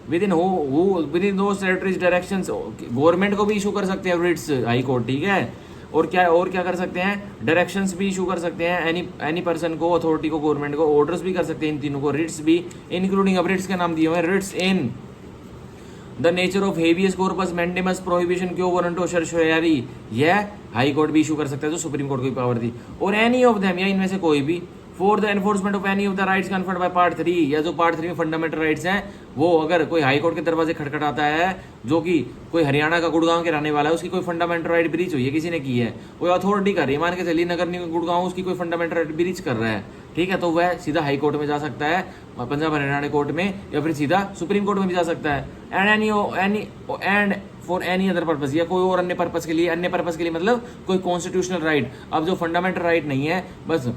Speaker 1: with in those territories directions, government को भी इशू कर सकते हैं रिट्स हाई कोर्ट। ठीक है, और क्या कर सकते हैं? डायरेक्शंस भी इशू कर सकते हैं एनी पर्सन को, अथॉरिटी को, गवर्नमेंट को, ऑर्डर्स भी कर सकते हैं इन तीनों को, रिट्स भी, इंक्लूडिंग, अब रिट्स के नाम दिए हुए हैं, writs in the nature of habeas corpus, mandamus, prohibition, quo warranto, certiorari, यह हाई कोर्ट भी इशू कर सकता है जो सुप्रीम कोर्ट की पावर थी। और एनी ऑफ देम, या इनमें से कोई भी, for the enforcement of any of the rights conferred by part 3, या जो पार्ट 3 में फंडामेंटल राइट्स हैं, वो अगर कोई हाई कोर्ट के दरवाजे खटखटाता है, जो कि कोई हरियाणा का गुड़गांव के रहने वाला है, उसकी कोई फंडामेंटल राइट ब्रीच हुई है, किसी ने की है, कोई अथॉरिटी कर रही है, मान के चलिए नगर निगम गुड़गांव उसकी कोई फंडामेंटल राइट ब्रीच कर रहा है, ठीक है, तो वह सीधा हाई कोर्ट में जा सकता है, पंजाब हरियाणा कोर्ट में, या फिर सीधा सुप्रीम कोर्ट में भी जा सकता है। And for any other purpose, या कोई और अन्य पर्पस के लिए मतलब कोई कॉन्स्टिट्यूशनल राइट। अब जो फंडामेंटल राइट नहीं है, बस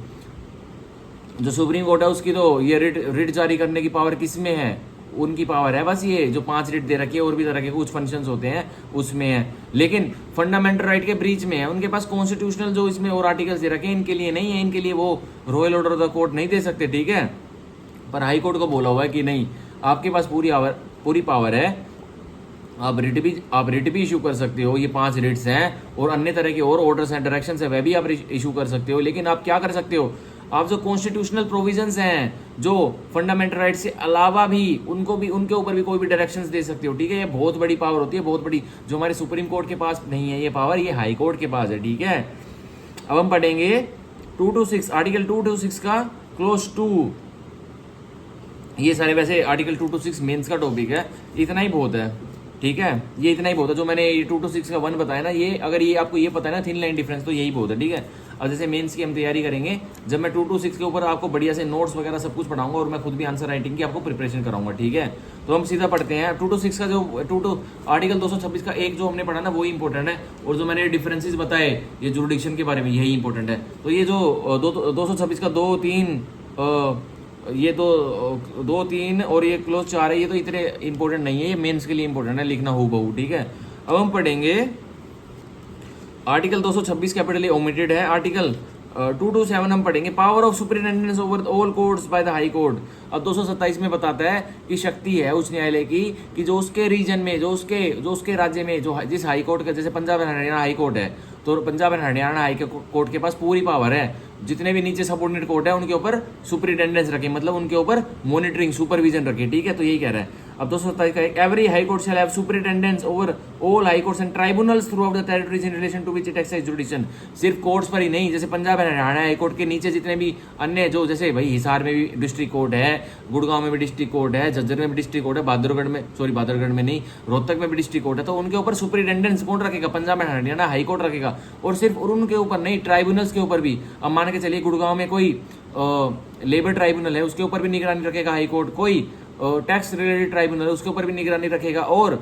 Speaker 1: जो सुप्रीम कोर्ट है उसकी तो ये रिट जारी करने की पावर किस में है? उनकी पावर है, बस ये जो 5 रिट दे रखी है, और भी तरह के कुछ फंक्शंस होते हैं उसमें है, लेकिन फंडामेंटल राइट के ब्रीच में है। उनके पास कॉन्स्टिट्यूशनल जो इसमें और आर्टिकल्स दे रखे हैं इनके लिए नहीं है, इनके लिए वो royal order of the court नहीं दे सकते, ठीक है। पर हाई कोर्ट को बोला हुआ है कि नहीं, आपके पास पूरी पावर है, आप रिट भी इशू कर सकते हो, ये 5 रिट्स हैं, और अन्य तरह के और ऑर्डर्स हैं, डायरेक्शंस है, वह भी आप इशू कर सकते हो। लेकिन आप क्या कर सकते हो? आप जो कॉन्स्टिट्यूशनल प्रोविजंस हैं, जो फंडामेंटल राइट से अलावा भी उनके ऊपर भी कोई भी डायरेक्शंस दे सकते हो, ठीक है। ये बहुत बड़ी पावर होती है, बहुत बड़ी, जो हमारे सुप्रीम कोर्ट के पास नहीं है ये पावर, ये हाई कोर्ट के पास है, ठीक है। अब हम पढ़ेंगे 226, आर्टिकल 226 का क्लोज 2। ये सारे वैसे आर्टिकल 226 मेंस का टॉपिक है, इतना ही बहुत है। ठीक है, ये इतना ही बहुत है जो मैंने 2 to 6 का 1 बताया ना, ये अगर ये आपको ये पता है ना थिन लाइन डिफरेंस, तो यही बहुत है। ठीक है, अब जैसे मेंस की हम तैयारी करेंगे, जब मैं 2 to 6 के ऊपर आपको बढ़िया से नोट्स वगैरह सब कुछ पढ़ाऊंगा और मैं खुद भी आंसर राइटिंग की आपको प्रिपरेशन कराऊंगा। ठीक है, तो हम सीधा पढ़ते हैं 2 to 6 का जो आर्टिकल 226 का एक जो हमने पढ़ा ना वही इंपॉर्टेंट है, और जो मैंने डिफरेंसेस बताए ये जुरिडिक्शन के बारे में यही इंपॉर्टेंट है। तो ये जो 226 का 2, 3 ये दो तीन और ये क्लोज 4 है, ये तो इतने इंपॉर्टेंट नहीं है, ये मेंस के लिए इंपॉर्टेंट है, लिखना हो बहु। ठीक है, अब हम पढ़ेंगे आर्टिकल 226 कैपिटल ए ओमिटेड है। आर्टिकल 2 to 7 हम पढ़ेंगे power of superintendence over all courts by the high court. अब 227 में बताता है कि शक्ति है उच्च न्यायालय की कि जो उसके रीजन में जो उसके राज्य में जो जिस हाई कोर्ट का, जैसे Punjab and Haryana high court है, तो Punjab and Haryana high court के पास पूरी पावर है जितने भी नीचे सबऑर्डिनेट कोर्ट है उनके ऊपर सुपरिटेंडेंस रखे, मतलब उनके ऊपर मॉनिटरिंग सुपरविजन रखे। ठीक है, तो यही कह रहा है। अब 227 का every high court shall have superintendence over all high courts and tribunals throughout the territories in relation to which it exercise jurisdiction. सिर्फ कोर्ट्स पर ही नहीं, जैसे Punjab and Haryana high court के नीचे जितने भी अन्य जो, जैसे भाई हिसार में भी डिस्ट्रिक्ट कोर्ट है, गुड़गांव में भी डिस्ट्रिक्ट कोर्ट है, झज्जर में भी डिस्ट्रिक्ट कोर्ट है, बहादुरगढ़ में नहीं, रोहतक में भी डिस्ट्रिक्ट कोर्ट है, तो उनके ऊपर सुपरिटेंडेंस कौन रखेगा? Punjab and Haryana high court रखेगा। और सिर्फ उनके ऊपर नहीं, ट्राइब्यूनल्स के ऊपर भी। अब मान के चलिए गुड़गांव में कोई लेबर ट्राइब्यूनल है, उसके ऊपर भी निगरानी रखेगा हाई कोर्ट। कोई टैक्स रिलेटेड ट्राइब्यूनल है, उसके ऊपर भी निगरानी रखेगा। और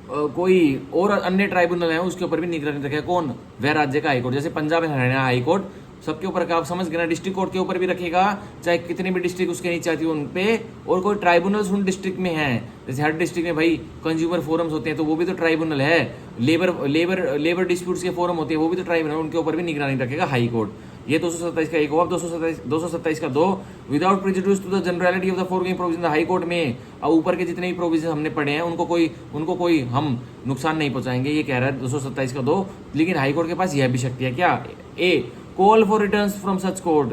Speaker 1: कोई और अन्य ट्राइब्यूनल है उसके ऊपर भी निगरानी रखेगा। कौन? वह राज्य का हाई कोर्ट। जैसे Punjab and Haryana high court सबके ऊपर का आप समझ गए ना, डिस्ट्रिक्ट कोर्ट के ऊपर भी रखेगा, चाहे कितनी भी डिस्ट्रिक्ट उसके नीचे आती है उन पे। और कोई ट्राइब्यूनल्स उन डिस्ट्रिक्ट में है, जैसे हर डिस्ट्रिक्ट में भाई कंज्यूमर फोरम्स होते हैं, तो वो भी तो ट्राइब्यूनल है। लेबर डिस्प्यूट्स के फोरम होते हैं, वो भी तो ट्राइब्यूनल, उनके ऊपर भी निगरानी रखेगा हाई कोर्ट। ये 227 का एक हुआ। 227 का 2, without prejudice to the generality of the foregoing provision high court में। अब ऊपर के जितने भी प्रोविजन हमने पढ़े हैं उनको कोई हम नुकसान नहीं पहुंचाएंगे, ये कह रहा है 227 का 2। लेकिन हाई कोर्ट के पास यह भी शक्ति है क्या? A, call for returns from such court.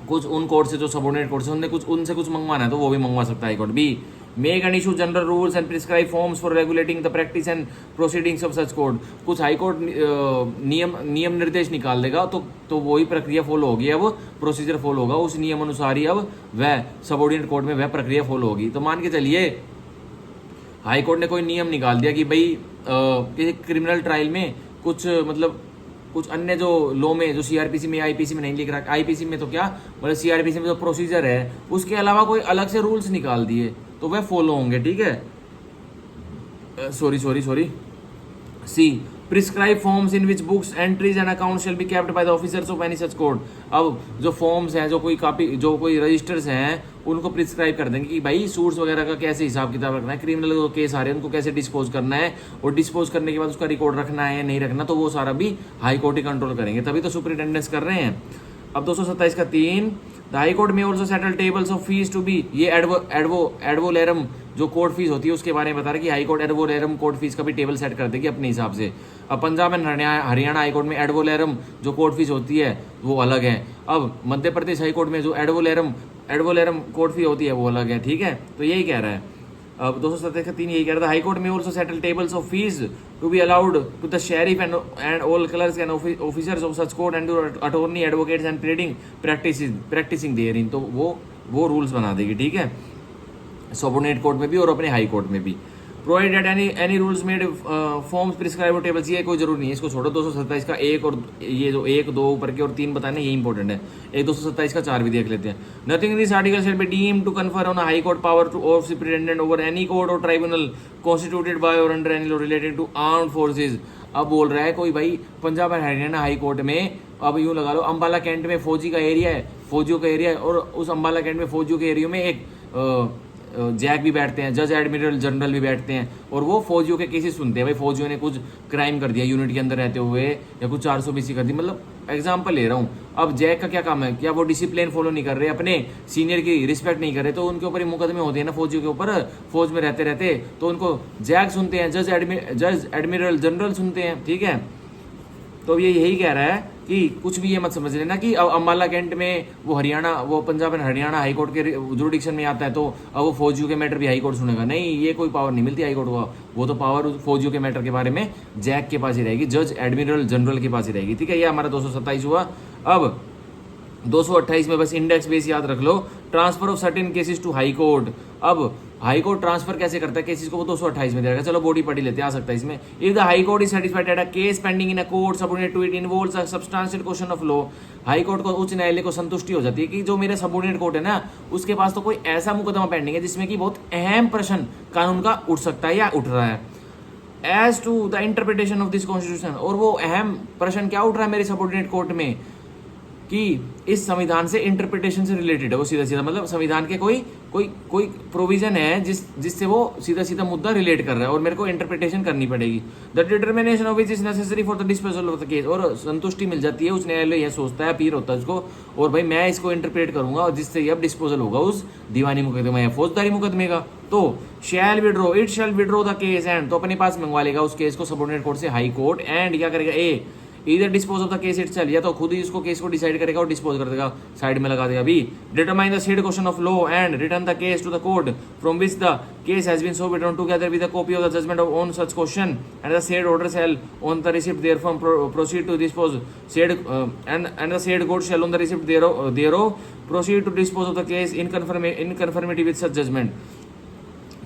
Speaker 1: कुछ उन कोर्ट से जो सबऑर्डिनेट कोर्ट से उनसे कुछ मंगवाना है तो वो भी मंगवा सकता है high court. B, make and issue general rules and prescribe forms for regulating the practice and proceedings of such court. कुछ हाई कोर्ट नियम निर्देश निकाल देगा तो वही प्रक्रिया फॉलो होगी, अब प्रोसीजर फॉलो होगा, उस नियम अनुसार ही अब वह सबऑर्डिनेट कोर्ट में वह प्रक्रिया फॉलो होगी। तो मान के चलिए हाई कोर्ट ने कोई नियम निकाल दिया कि भाई किसी क्रिमिनल ट्रायल में कुछ अन्य जो लॉ में, जो सीआरपीसी में, आईपीसी में नहीं लिख रहा, आईपीसी में तो क्या मतलब सीआरपीसी में जो प्रोसीजर है उसके अलावा कोई अलग से रूल्स निकाल दिए तो वह फॉलो होंगे। ठीक है, sorry C, prescribe forms in which books entries and account shall be kept by the officers of any such court. अब जो फॉर्म्स हैं, जो कोई रजिस्टर्स हैं, उनको प्रिस्क्राइब कर देंगे कि भाई सूट्स वगैरह का कैसे हिसाब किताब रखना है, क्रिमिनल जो केस आ रहे हैं उनको कैसे डिस्पोज करना है, और डिस्पोज करने के बाद उसका रिकॉर्ड रखना है या नहीं रखना, तो वो सारा भी हाई कोर्ट ही कंट्रोल करेंगे, तभी तो सुपरिटेंडेंस कर रहे हैं। अब 227 का 3, the high court may also settle tables of fees to be. ये एडवोलेरम जो कोर्ट फीस होती है उसके बारे में बता रहे कि हाई कोर्ट एडवोलेरम कोर्ट फीस का भी टेबल सेट कर देगी अपने हिसाब से। अब Punjab and Haryana high court में एडवोलेरम जो कोर्ट फीस होती है वो अलग है। अब मध्य प्रदेश हाई कोर्ट में जो एडवोलेरम कोर्ट फी होती है वो अलग है। ठीक है, तो यही कह रहा है। अब 227 का 3 यही कह रहा था, high court may also settle tables of fees to be allowed to the sheriff and all clerks and officers of such court and attorney advocates and practising therein. तो वो रूल्स बना देगी। ठीक है, सबऑर्डिनेट कोर्ट में भी और अपने हाई कोर्ट में भी। Provided any rules made forms prescribe tables, ये कोई जरूरी नहीं है, इसको छोड़ो। 227 का 1 और ये जो 1, 2 ऊपर के और 3 बताने ये इंपॉर्टेंट है। एक 227 का 4 भी देख लेते हैं। Nothing in this article shall be deemed to confer on high court power to of superintendent over any court और ट्राइब्यूनल कॉन्स्टिट्यूटेड बाय और under any law related to armed forces. अब बोल रहा है कोई भाई Punjab and Haryana high court में, अब यूं लगा लो अंबाला कैंट में फौजी का एरिया है, फौजियों का एरिया है, और उस अंबाला कैंट में फौजियों के एरिया में एक जैक भी बैठते हैं, जज एडमिरल जनरल भी बैठते हैं, और वो फौजियों के केसेस सुनते हैं। भाई फौजियों ने कुछ क्राइम कर दिया यूनिट के अंदर रहते हुए, या कुछ 420 कर दी, मतलब एग्जाम्पल ले रहा हूँ। अब जैक का क्या काम है? क्या वो डिसिप्लिन फॉलो नहीं कर रहे, अपने सीनियर की रिस्पेक्ट नहीं कर रहे, तो उनके ऊपर ही मुकदमे होते हैं ना फौजियों के ऊपर, फौज में रहते रहते, तो उनको जैक सुनते हैं, जज एडमिरल जनरल सुनते हैं। ठीक है, तो ये यही कह रहा है कि कुछ भी ये मत समझ लेना कि अब अम्बाला कैंट में वो Punjab and Haryana high court के जुरिडिक्शन में आता है तो अब वो फौजियों के मैटर भी हाई कोर्ट सुनेगा। नहीं, ये कोई पावर नहीं मिलती हाई कोर्ट को। वो तो पावर फौजियों के मैटर के बारे में जैक के पास ही रहेगी, जज एडमिरल जनरल के पास ही रहेगी। ठीक है, ये हमारा 227 हुआ। अब 228 में बस इंडेक्स बेस याद रख लो, transfer of certain cases to high court. अब हाई कोर्ट ट्रांसफर कैसे करता है केसेस को, वो 228 में दे रखा है। चलो बॉडी पढ़ी लेते हैं, आ सकता है इसमें। If the high court is satisfied that a case pending in a court subordinate to it involves a substantial question of law, high court को, उच्च न्यायालय को संतुष्टि हो जाती है कि जो मेरे सबऑर्डिनेट कोर्ट है ना, उसके पास तो कोई ऐसा मुकदमा पेंडिंग है जिसमें कि बहुत अहम प्रश्न कानून का उठ सकता है या उठ रहा है, as to the interpretation of this constitution, और वो अहम प्रश्न क्या उठ रहा है मेरे सबऑर्डिनेट कोर्ट में कि इस संविधान से इंटरप्रिटेशन से रिलेटेड है, वो सीधा सीधा मतलब संविधान के कोई कोई कोई प्रोविजन है जिससे वो सीधा सीधा मुद्दा रिलेट कर रहा है और मेरे को इंटरप्रिटेशन करनी पड़ेगी। The determination of which is necessary for the disposal of the case, और संतुष्टि मिल जाती है, उस न्यायालय यह सोचता है, अपील होता है उसको, और भाई मैं इसको इंटरप्रेट करूंगा और जिससे ये अब डिस्पोजल होगा उस दीवानी मुकदमे या फौजदारी मुकदमे का। तो shall withdraw, it shall withdraw the case and, तो अपने पास मंगवा लेगा उस केस को सबऑर्डिनेट कोर्ट से हाई कोर्ट, एंड क्या करेगा, A either dispose of the case itself, या तो खुद ही उसको केस को डिसाइड करेगा और डिस्पोज कर देगा, साइड में लगा देगा। B determine the said question of law and return the case to the court from which the case has been so withdrawn together with the copy of the judgment on such question and the said order shall on the receipt therefrom proceed to dispose said and the said court shall on the receipt thereof proceed to dispose of the case in conformity with such judgment.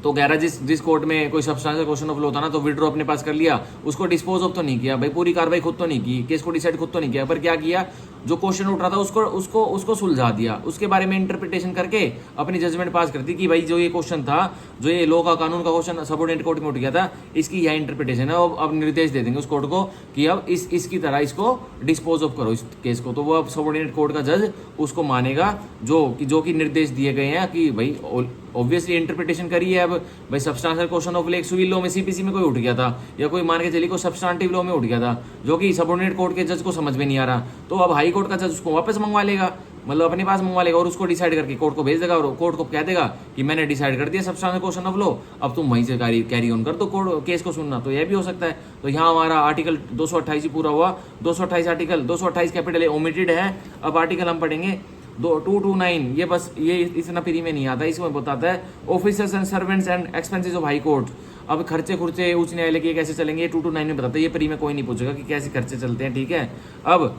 Speaker 1: तो कह रहा जिस court में कोई substantial question of law था ना, तो withdraw अपने पास कर लिया, उसको डिस्पोज ऑफ तो नहीं किया भाई, पूरी कार्रवाई खुद तो नहीं की, केस को डिसाइड खुद तो नहीं किया, पर क्या किया, जो क्वेश्चन उठ रहा था उसको उसको उसको सुलझा दिया, उसके बारे में इंटरप्रिटेशन करके अपनी जजमेंट पास कर दी कि भाई जो ये क्वेश्चन था, जो ये लॉ का कानून का क्वेश्चन सबऑर्डिनेट कोर्ट में उठ गया था, इसकी यह इंटरप्रिटेशन है, अब निर्देश दे देंगे उस कोर्ट को कि अब इसकी तरह इसको डिस्पोज ऑफ करो इस केस को। तो वो अब सबऑर्डिनेट कोर्ट का जज उसको मानेगा जो कि निर्देश दिए गए हैं कि भाई ऑब्वियसली इंटरप्रिटेशन करी है। अब भाई सब्सटेंशियल क्वेश्चन ऑफ एक सिविल लॉ में सीपीसी में कोई उठ गया था, या कोई मान के चलिए कोई सब्सटेंटिव लॉ में उठ गया था जो कि सबऑर्डिनेट कोर्ट के जज को समझ में नहीं आ रहा, तो अब हाई कोर्ट का जज उसको वापस मंगवा लेगा, मतलब अपने पास मंगवा लेगा और उसको डिसाइड करके कोर्ट को भेज देगा, और कोर्ट को कह देगा कि मैंने डिसाइड कर दिया सब्सटेंशियल क्वेश्चन ऑफ लॉ, अब तुम वहीं से कैरी ऑन कर दो कोर्ट केस को सुनना। तो यह भी हो सकता है। तो यहाँ हमारा आर्टिकल 228 ही पूरा हुआ। 228 आर्टिकल 228 कैपिटल ए ओमिटेड है। अब आर्टिकल हम पढ़ेंगे 229, ये बस ये इतना फ्री में नहीं आता, इसमें बताता है officers and servants and expenses of high court. अब खर्चे खुर्चे उच्च न्यायालय के कैसे चलेंगे, 229 में बताता है, ये फ्री में कोई नहीं पूछेगा कि कैसे खर्चे चलते हैं, ठीक है। अब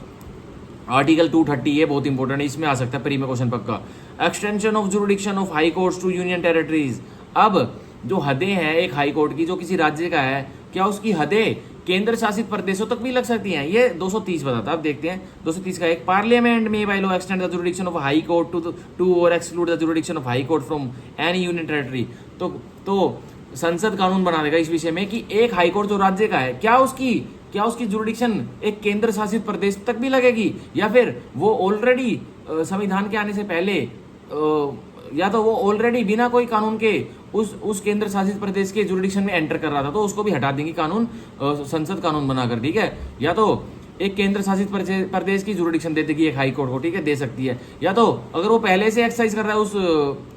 Speaker 1: आर्टिकल 230 ये बहुत इंपॉर्टेंट है, इसमें आ सकता है प्री में क्वेश्चन पक्का। Extension of jurisdiction of high courts to union territories. अब जो हदें हैं एक हाई कोर्ट की जो किसी राज्य का है, क्या उसकी हदें केंद्र शासित प्रदेशों तक भी लग सकती हैं, ये 230 बताता है। अब देखते हैं 230 का एक, पार्लियामेंट में by law extend the jurisdiction of high court to और exclude the jurisdiction of high court from any union territory. तो संसद कानून बना देगा इस विषय में कि एक हाई कोर्ट जो राज्य का है, क्या उसकी जुरिडिक्शन एक केंद्र शासित प्रदेश तक भी लगेगी, या फिर वो ऑलरेडी संविधान के आने से पहले या तो वो ऑलरेडी बिना कोई कानून के उस केंद्र शासित प्रदेश के जुरिडिक्शन में एंटर कर रहा था, तो उसको भी हटा देंगे कानून, संसद कानून बनाकर, ठीक है। या तो एक केंद्र शासित प्रदेश की जुरिडिक्शन दे देगी एक हाई कोर्ट को, ठीक है, दे सकती है। या तो अगर वो पहले से एक्सरसाइज कर रहा है उस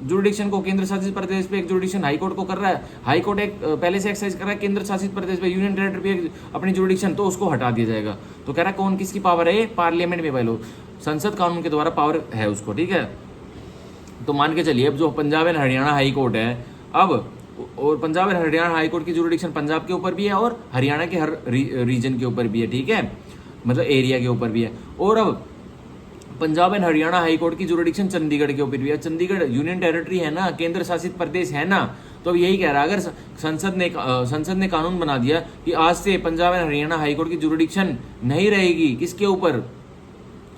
Speaker 1: जुरिडिक्शन को, केंद्र शासित प्रदेश पे एक जुरिडिक्शन हाई कोर्ट को कर रहा है, हाई कोर्ट एक पहले से एक्सरसाइज कर रहा है केंद्र शासित प्रदेश पे यूनियन टेरिटरी पे अपनी जुरिडिक्शन, तो उसको हटा दिया जाएगा। तो कह रहा है कौन किसकी पावर है, पार्लियामेंट में बाय लॉ, संसद कानून के द्वारा पावर है उसको, ठीक है। तो मान के चलिए अब जो Punjab and Haryana high court है, अब और Punjab and Haryana high court की जुरिडिक्शन पंजाब के ऊपर भी है और हरियाणा के हर रीजन के ऊपर भी है, ठीक है, मतलब एरिया के ऊपर भी है। और अब Punjab and Haryana high court की जुरिडिक्शन चंडीगढ़ के ऊपर भी है। चंडीगढ़ यूनियन टेरिटरी है ना, केंद्र शासित प्रदेश है ना, तो यही कह रहा है, अगर संसद ने कानून बना दिया कि आज से Punjab and Haryana high court की जुरिडिक्शन नहीं रहेगी, किसके ऊपर,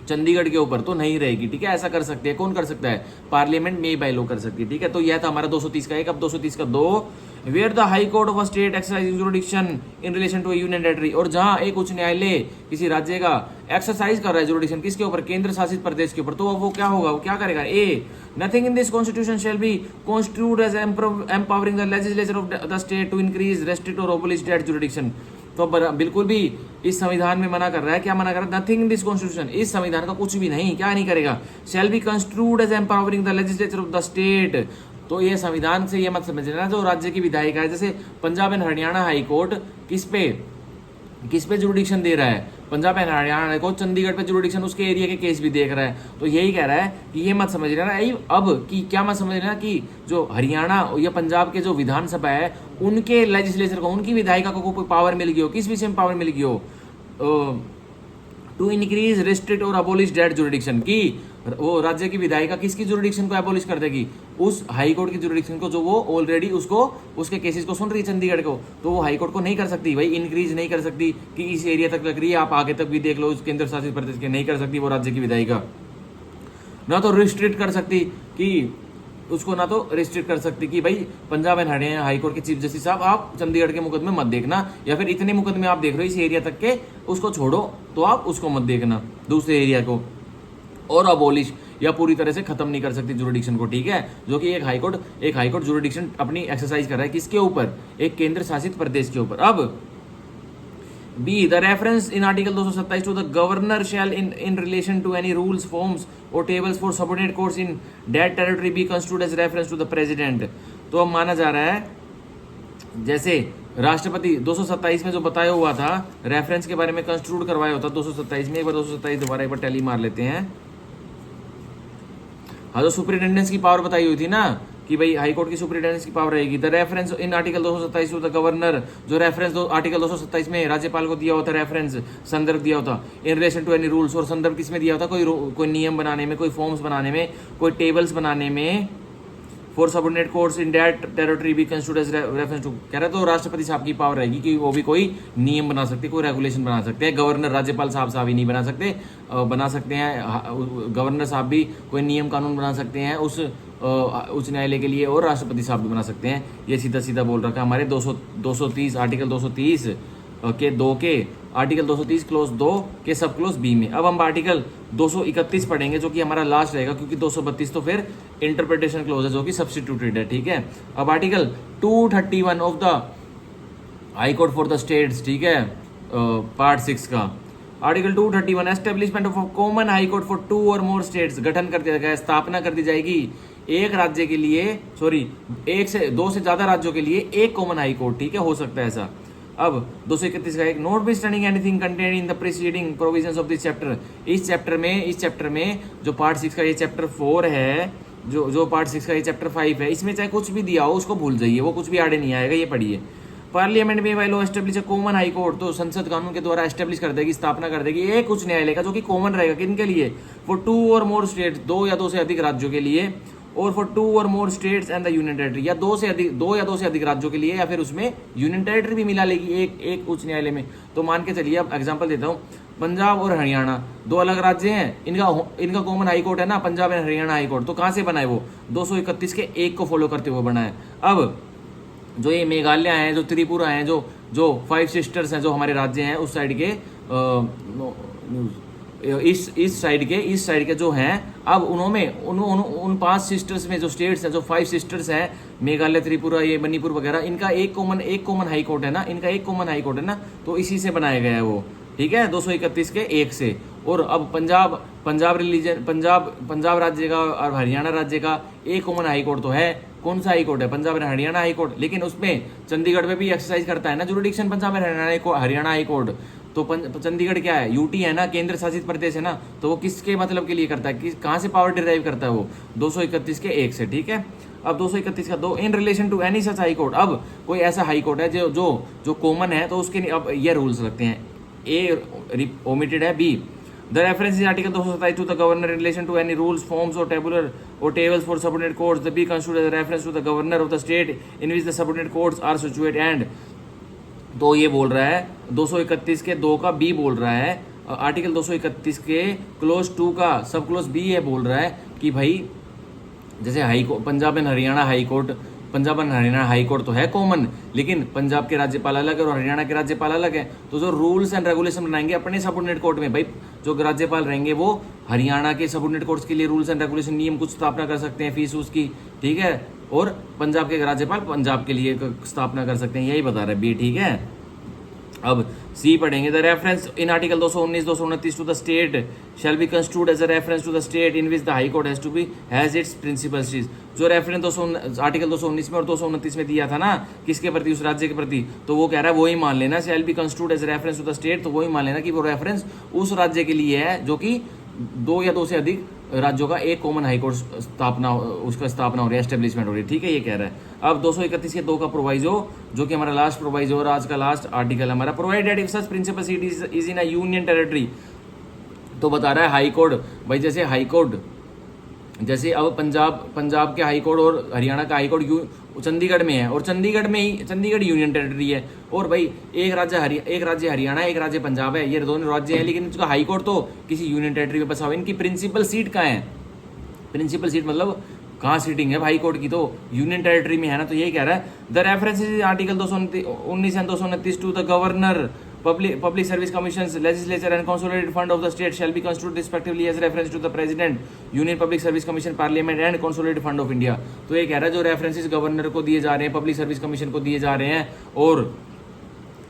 Speaker 1: चंडीगढ़ के ऊपर, तो नहीं रहेगी, ठीक है। ऐसा कर सकते हैं, कौन कर सकता है, पार्लियामेंट में बाय लॉ कर सकती है, ठीक है। तो यह था हमारा 230 का एक। अब 230 का 2, where the high court of a state exercising jurisdiction in relation to union territory, और जहां एक उच्च न्यायालय किसी राज्य का एक्सरसाइज कर रहा है जुरिडिक्शन किसके ऊपर, केंद्र शासित प्रदेश के ऊपर, तो वो क्या होगा, वो क्या करेगा, a nothing in this constitution shall be constitute as empowering the legislature of the state to increase, restrict और अबॉलिश दैट जुरिडिक्शन। तो बिल्कुल भी इस संविधान में मना कर रहा है, क्या मना कर रहा है, नथिंग इन दिस कॉन्स्टिट्यूशन, इस संविधान का कुछ भी नहीं, क्या नहीं करेगा, shall be construed as empowering the legislature of the state. तो ये संविधान से ये मत समझना जो राज्य की विधायिका है, जैसे Punjab and Haryana high court किस पे जुरिडिक्शन दे रहा है, Punjab and Haryana high court Chandigarh पे जुरिडिक्शन उसके एरिया के केस भी देख रहा है। तो यही कह रहा है कि ये मत समझ लेना अब कि क्या मत समझ लेना कि जो हरियाणा या पंजाब के जो विधानसभा है उनके लेजिस्लेचर को, उनकी विधायिका को कोई पावर मिल गई हो, किस विषय में पावर मिल गई हो, टू इंक्रीज, रिस्ट्रिक्ट और अबोलिश दैट जुरिडिक्शन, की वो राज्य की विधायिका किसकी जुरिडिक्शन को एबोलिश कर देगी, उस हाई कोर्ट की जुरिडिक्शन को जो वो ऑलरेडी उसको उसके केसेस को सुन रही है चंडीगढ़ को, तो वो हाई कोर्ट को नहीं कर सकती भाई, इंक्रीज नहीं कर सकती कि इस एरिया तक लग रही है, आप आगे तक भी देख लो उस केंद्र शासित प्रदेश के, नहीं कर सकती वो राज्य की विधायिका। ना तो रिस्ट्रिक्ट कर सकती कि उसको, ना तो रिस्ट्रिक्ट कर सकती कि भाई Punjab and Haryana high court के चीफ जस्टिस साहब आप चंडीगढ़ के मुकदमे मत देखना, या फिर इतने मुकदमे आप देख रहे हो इस एरिया तक के, उसको छोड़ो, तो आप उसको मत देखना दूसरे एरिया को। और अबोलिश या पूरी तरह से खत्म नहीं कर सकती जुरिडिक्शन को, ठीक है, जो कि एक हाईकोर्ट जुरिडिक्शन अपनी एक्सरसाइज कर रहा है किसके ऊपर, एक केंद्र शासित प्रदेश के ऊपर। अब B, the reference in Article 227 to the governor shall in relation to any rules, forms or tables for subordinate courts in that territory be construed as reference to the president। तो अब माना जा रहा है जैसे राष्ट्रपति 227 में जो बताया हुआ था रेफरेंस के बारे में कंस्ट्रूड करवाया होता 227 में, एक बार 227 दोबारा एक बार टैली मार लेते हैं। हाँ, जो सुपरिटेंडेंस की पावर बताई हुई थी ना कि भाई हाई कोर्ट की सुपरिटेंडेंस की पावर रहेगी। The reference in article 227 to the governor, जो रेफरेंस आर्टिकल 227 में राज्यपाल को दिया होता, रेफरेंस संदर्भ दिया होता in relation to any rules, और संदर्भ किसमें दिया होता, कोई नियम बनाने में, कोई फॉर्म्स बनाने में, कोई टेबल्स बनाने में, for subordinate courts in that territory be constitute as reference to, कह रहा तो राष्ट्रपति साहब की पावर रहेगी कि वो भी कोई नियम बना सकते, कोई रेगुलेशन बना सकते हैं। गवर्नर राज्यपाल साहब ही नहीं बना सकते, बना सकते हैं गवर्नर साहब भी कोई नियम कानून बना सकते हैं उस उच्च न्यायालय के लिए, और राष्ट्रपति साहब भी बना सकते हैं। ये सीधा सीधा बोल रखा है हमारे 230 आर्टिकल 230 के 2 के आर्टिकल 230 क्लोज 2 के सब क्लोज बी में। अब हम आर्टिकल 231 पढ़ेंगे जो कि हमारा लास्ट रहेगा, क्योंकि 232 तो फिर इंटरप्रिटेशन क्लोज है जो कि सब्स्टिट्यूटेड है, ठीक है। अब article 231 of the high court for the states, ठीक है, पार्ट 6 का article 231 establishment of common high court for 2 और मोर स्टेट्स, गठन कर दिया गया, स्थापना कर दी जाएगी एक राज्य के लिए, एक से 2 से ज्यादा राज्यों के लिए एक कॉमन हाई कोर्ट, ठीक है, हो सकता है ऐसा। अब 231 का एक note B standing anything contain in the preceding provisions of this chapter, इस चैप्टर में जो पार्ट 6 का ये चैप्टर 4 है, जो पार्ट 6 का ये चैप्टर 5 है, इसमें चाहे कुछ भी दिया हो उसको भूल जाइए, वो कुछ भी आड़े नहीं आएगा, ये पढ़िए। पार्लियामेंट में by law establish a common high court, तो संसद कानून के द्वारा एस्टेब्लिश कर देगी, स्थापना कर देगी एक उच्च न्यायालय का जो कि कॉमन रहेगा, किनके लिए, फॉर 2 और मोर स्टेट्स, 2 या 2 से अधिक राज्यों के लिए, और फॉर 2 और more states and the union territory, या 2 या 2 से अधिक राज्यों के लिए, या फिर उसमें यूनियन टेरिटरी भी मिला लेगी एक उच्च न्यायालय में। तो मान के चलिए, अब एग्जांपल देता हूँ, पंजाब और हरियाणा 2 अलग राज्य हैं, इनका कॉमन हाई कोर्ट है ना, Punjab and Haryana high court, तो कहाँ से बना है वो, 231 के 1 को फॉलो करते हुए बना है। अब जो ये मेघालय है, जो त्रिपुरा है, जो 5 सिस्टर्स हैं, जो हमारे राज्य हैं उस साइड के इस साइड के जो हैं, अब उन 5 सिस्टर्स में जो स्टेट्स हैं, जो 5 सिस्टर्स हैं, मेघालय, त्रिपुरा, ये मणिपुर वगैरह, इनका एक कॉमन हाई कोर्ट है ना, तो इसी से बनाया गया है वो, ठीक है, 231 के 1 से। और अब पंजाब राज्य का और हरियाणा राज्य का एक कॉमन हाई कोर्ट तो है, कौन सा हाई कोर्ट है, Punjab and Haryana high court, लेकिन उसमें चंडीगढ़ में भी एक्सरसाइज करता है ना jurisdiction Punjab and Haryana high court, तो चंडीगढ़ क्या है, यूटी है ना, केंद्र शासित प्रदेश है ना, तो वो किसके मतलब के लिए करता है, कहाँ से पावर डिराइव करता है वो, 231 के 1 से, ठीक है। अब 231 का 2 in relation to any such high court, अब कोई ऐसा हाई कोर्ट है जो कॉमन है, तो उसके अब ये रूल्स लगते हैं, ए ओमिटेड है, B the reference is article 227 to the governor in relation to any rules, forms और tables for subordinate courts, the be constitute as reference to the governor of the state in which the subordinate courts are situate and, तो ये बोल रहा है 231 के 2 का B बोल रहा है, आर्टिकल 231 के क्लोज 2 का सब क्लोज बी ये बोल रहा है कि भाई जैसे high court, Punjab and Haryana high court तो है कॉमन, लेकिन पंजाब के राज्यपाल अलग है और हरियाणा के राज्यपाल अलग है, तो जो रूल्स एंड रेगुलेशन बनाएंगे अपने सबऑर्डिनेट कोर्ट में, भाई जो राज्यपाल रहेंगे वो हरियाणा के सबऑर्डिनेट कोर्ट्स के लिए रूल्स एंड रेगुलेशन नियम कुछ स्थापना कर सकते हैं, फीस उसकी, ठीक है, और पंजाब के राज्यपाल पंजाब के लिए स्थापना कर सकते हैं, यही बता रहा है बी, ठीक है। अब सी पढ़ेंगे, the reference in article 219-229 to the state shall be constitute as a reference to the state in which the high court has to be has its principal seat, जो रेफरेंस आर्टिकल 219 में और 229 में दिया था ना, किसके प्रति, उस राज्य के प्रति, तो वो कह रहा है वही मान लेना, shall be constitute as reference to the state, तो वही मान लेना कि वो रेफरेंस उस राज्य के लिए है जो कि 2 या 2 से अधिक राज्यों का एक कॉमन हाईकोर्ट स्थापना हो रही है, एस्टेब्लिशमेंट हो रही है, ठीक है, ये कह रहा है। अब 231 के 2 का प्रोवाइजो, जो कि हमारा लास्ट प्रोवाइजो और आज का लास्ट आर्टिकल हमारा, provided if such principal seat is in a union territory, तो बता रहा है हाई कोर्ट, भाई जैसे हाई कोर्ट, जैसे अब पंजाब के हाई कोर्ट और हरियाणा का हाई कोर्ट चंडीगढ़ में है, और चंडीगढ़ यूनियन टेरिटरी है, और भाई एक राज्य हरियाणा, एक राज्य पंजाब है, ये दोनों राज्य हैं, लेकिन इसका हाई कोर्ट तो किसी यूनियन टेरिटरी में बसा हुआ है। इनकी प्रिंसिपल सीट कहाँ है? प्रिंसिपल सीट मतलब कहाँ सीटिंग है हाई कोर्ट की? तो यूनियन टेरिटरी में है ना। तो यही कह रहा है the reference is article 219 and 229 to the governor Public Service Commission's legislature and consolidated fund of the state shall be construed respectively as reference to the President, Union Public Service Commission, Parliament and consolidated fund of India। तो ये कह रहा है जो references governor को दिए जा रहे हैं, पब्लिक सर्विस कमीशन को दिए जा रहे हैं, और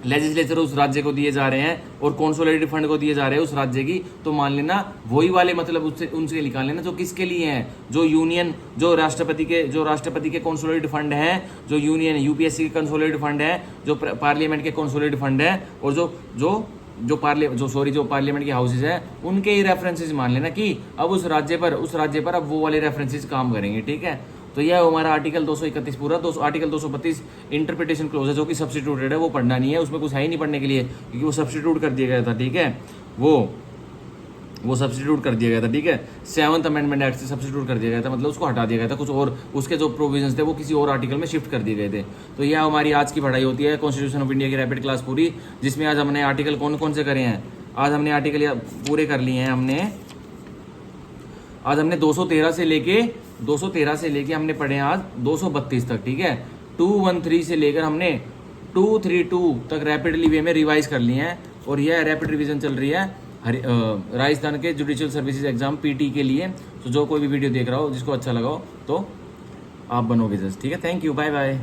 Speaker 1: लेजिस्लेचर उस राज्य को दिए जा रहे हैं, और कंसोलिडेटेड फंड को दिए जा रहे हैं उस राज्य की, तो मान लेना वही वाले मतलब उससे उनसे निकाल लेना जो किसके लिए हैं, जो यूनियन, जो राष्ट्रपति के कंसोलिडेटेड फंड हैं, जो यूनियन यूपीएससी के कंसोलिडेटेड फंड है, जो पार्लियामेंट के कंसोलिडेटेड फंड है, और जो पार्लियामेंट के हाउसेज हैं उनके ही रेफरेंसेस मान लेना कि अब उस राज्य पर अब वो वाले रेफरेंसेस काम करेंगे। ठीक है, तो यह हमारा आर्टिकल 231 पूरा। आर्टिकल 232 इंटरप्रिटेशन क्लोज है जो कि सब्स्टिट्यूटेड है, वो पढ़ना नहीं है, उसमें कुछ है ही नहीं पढ़ने के लिए, क्योंकि वो सब्स्टिट्यूट कर दिया गया था। ठीक है, वो सब्स्टिट्यूट कर दिया गया था। ठीक है, 7th अमेंडमेंट एक्ट से सब्स्टिट्यूट कर दिया गया था, मतलब उसको हटा दिया गया था, कुछ और उसके जो प्रोविजंस थे वो किसी और आर्टिकल में शिफ्ट कर दिए गए थे। तो यह हमारी आज की पढ़ाई होती है कॉन्स्टिट्यूशन ऑफ इंडिया की रैपिड क्लास पूरी, जिसमें आज हमने आर्टिकल कौन कौन से करे हैं? आज हमने आर्टिकल पूरे कर लिए हैं। आज हमने 213 से लेके हमने पढ़े हैं आज 232 तक। ठीक है, 213 से लेकर हमने 232 तक रैपिडली वे में रिवाइज कर लिए हैं, और यह रैपिड रिवीजन चल रही है राजस्थान के जुडिशियल सर्विसेज एग्जाम पीटी के लिए। तो जो कोई भी वीडियो देख रहा हो जिसको अच्छा लगा हो तो आप बनोगे जस्ट। ठीक है, थैंक यू, बाय बाय।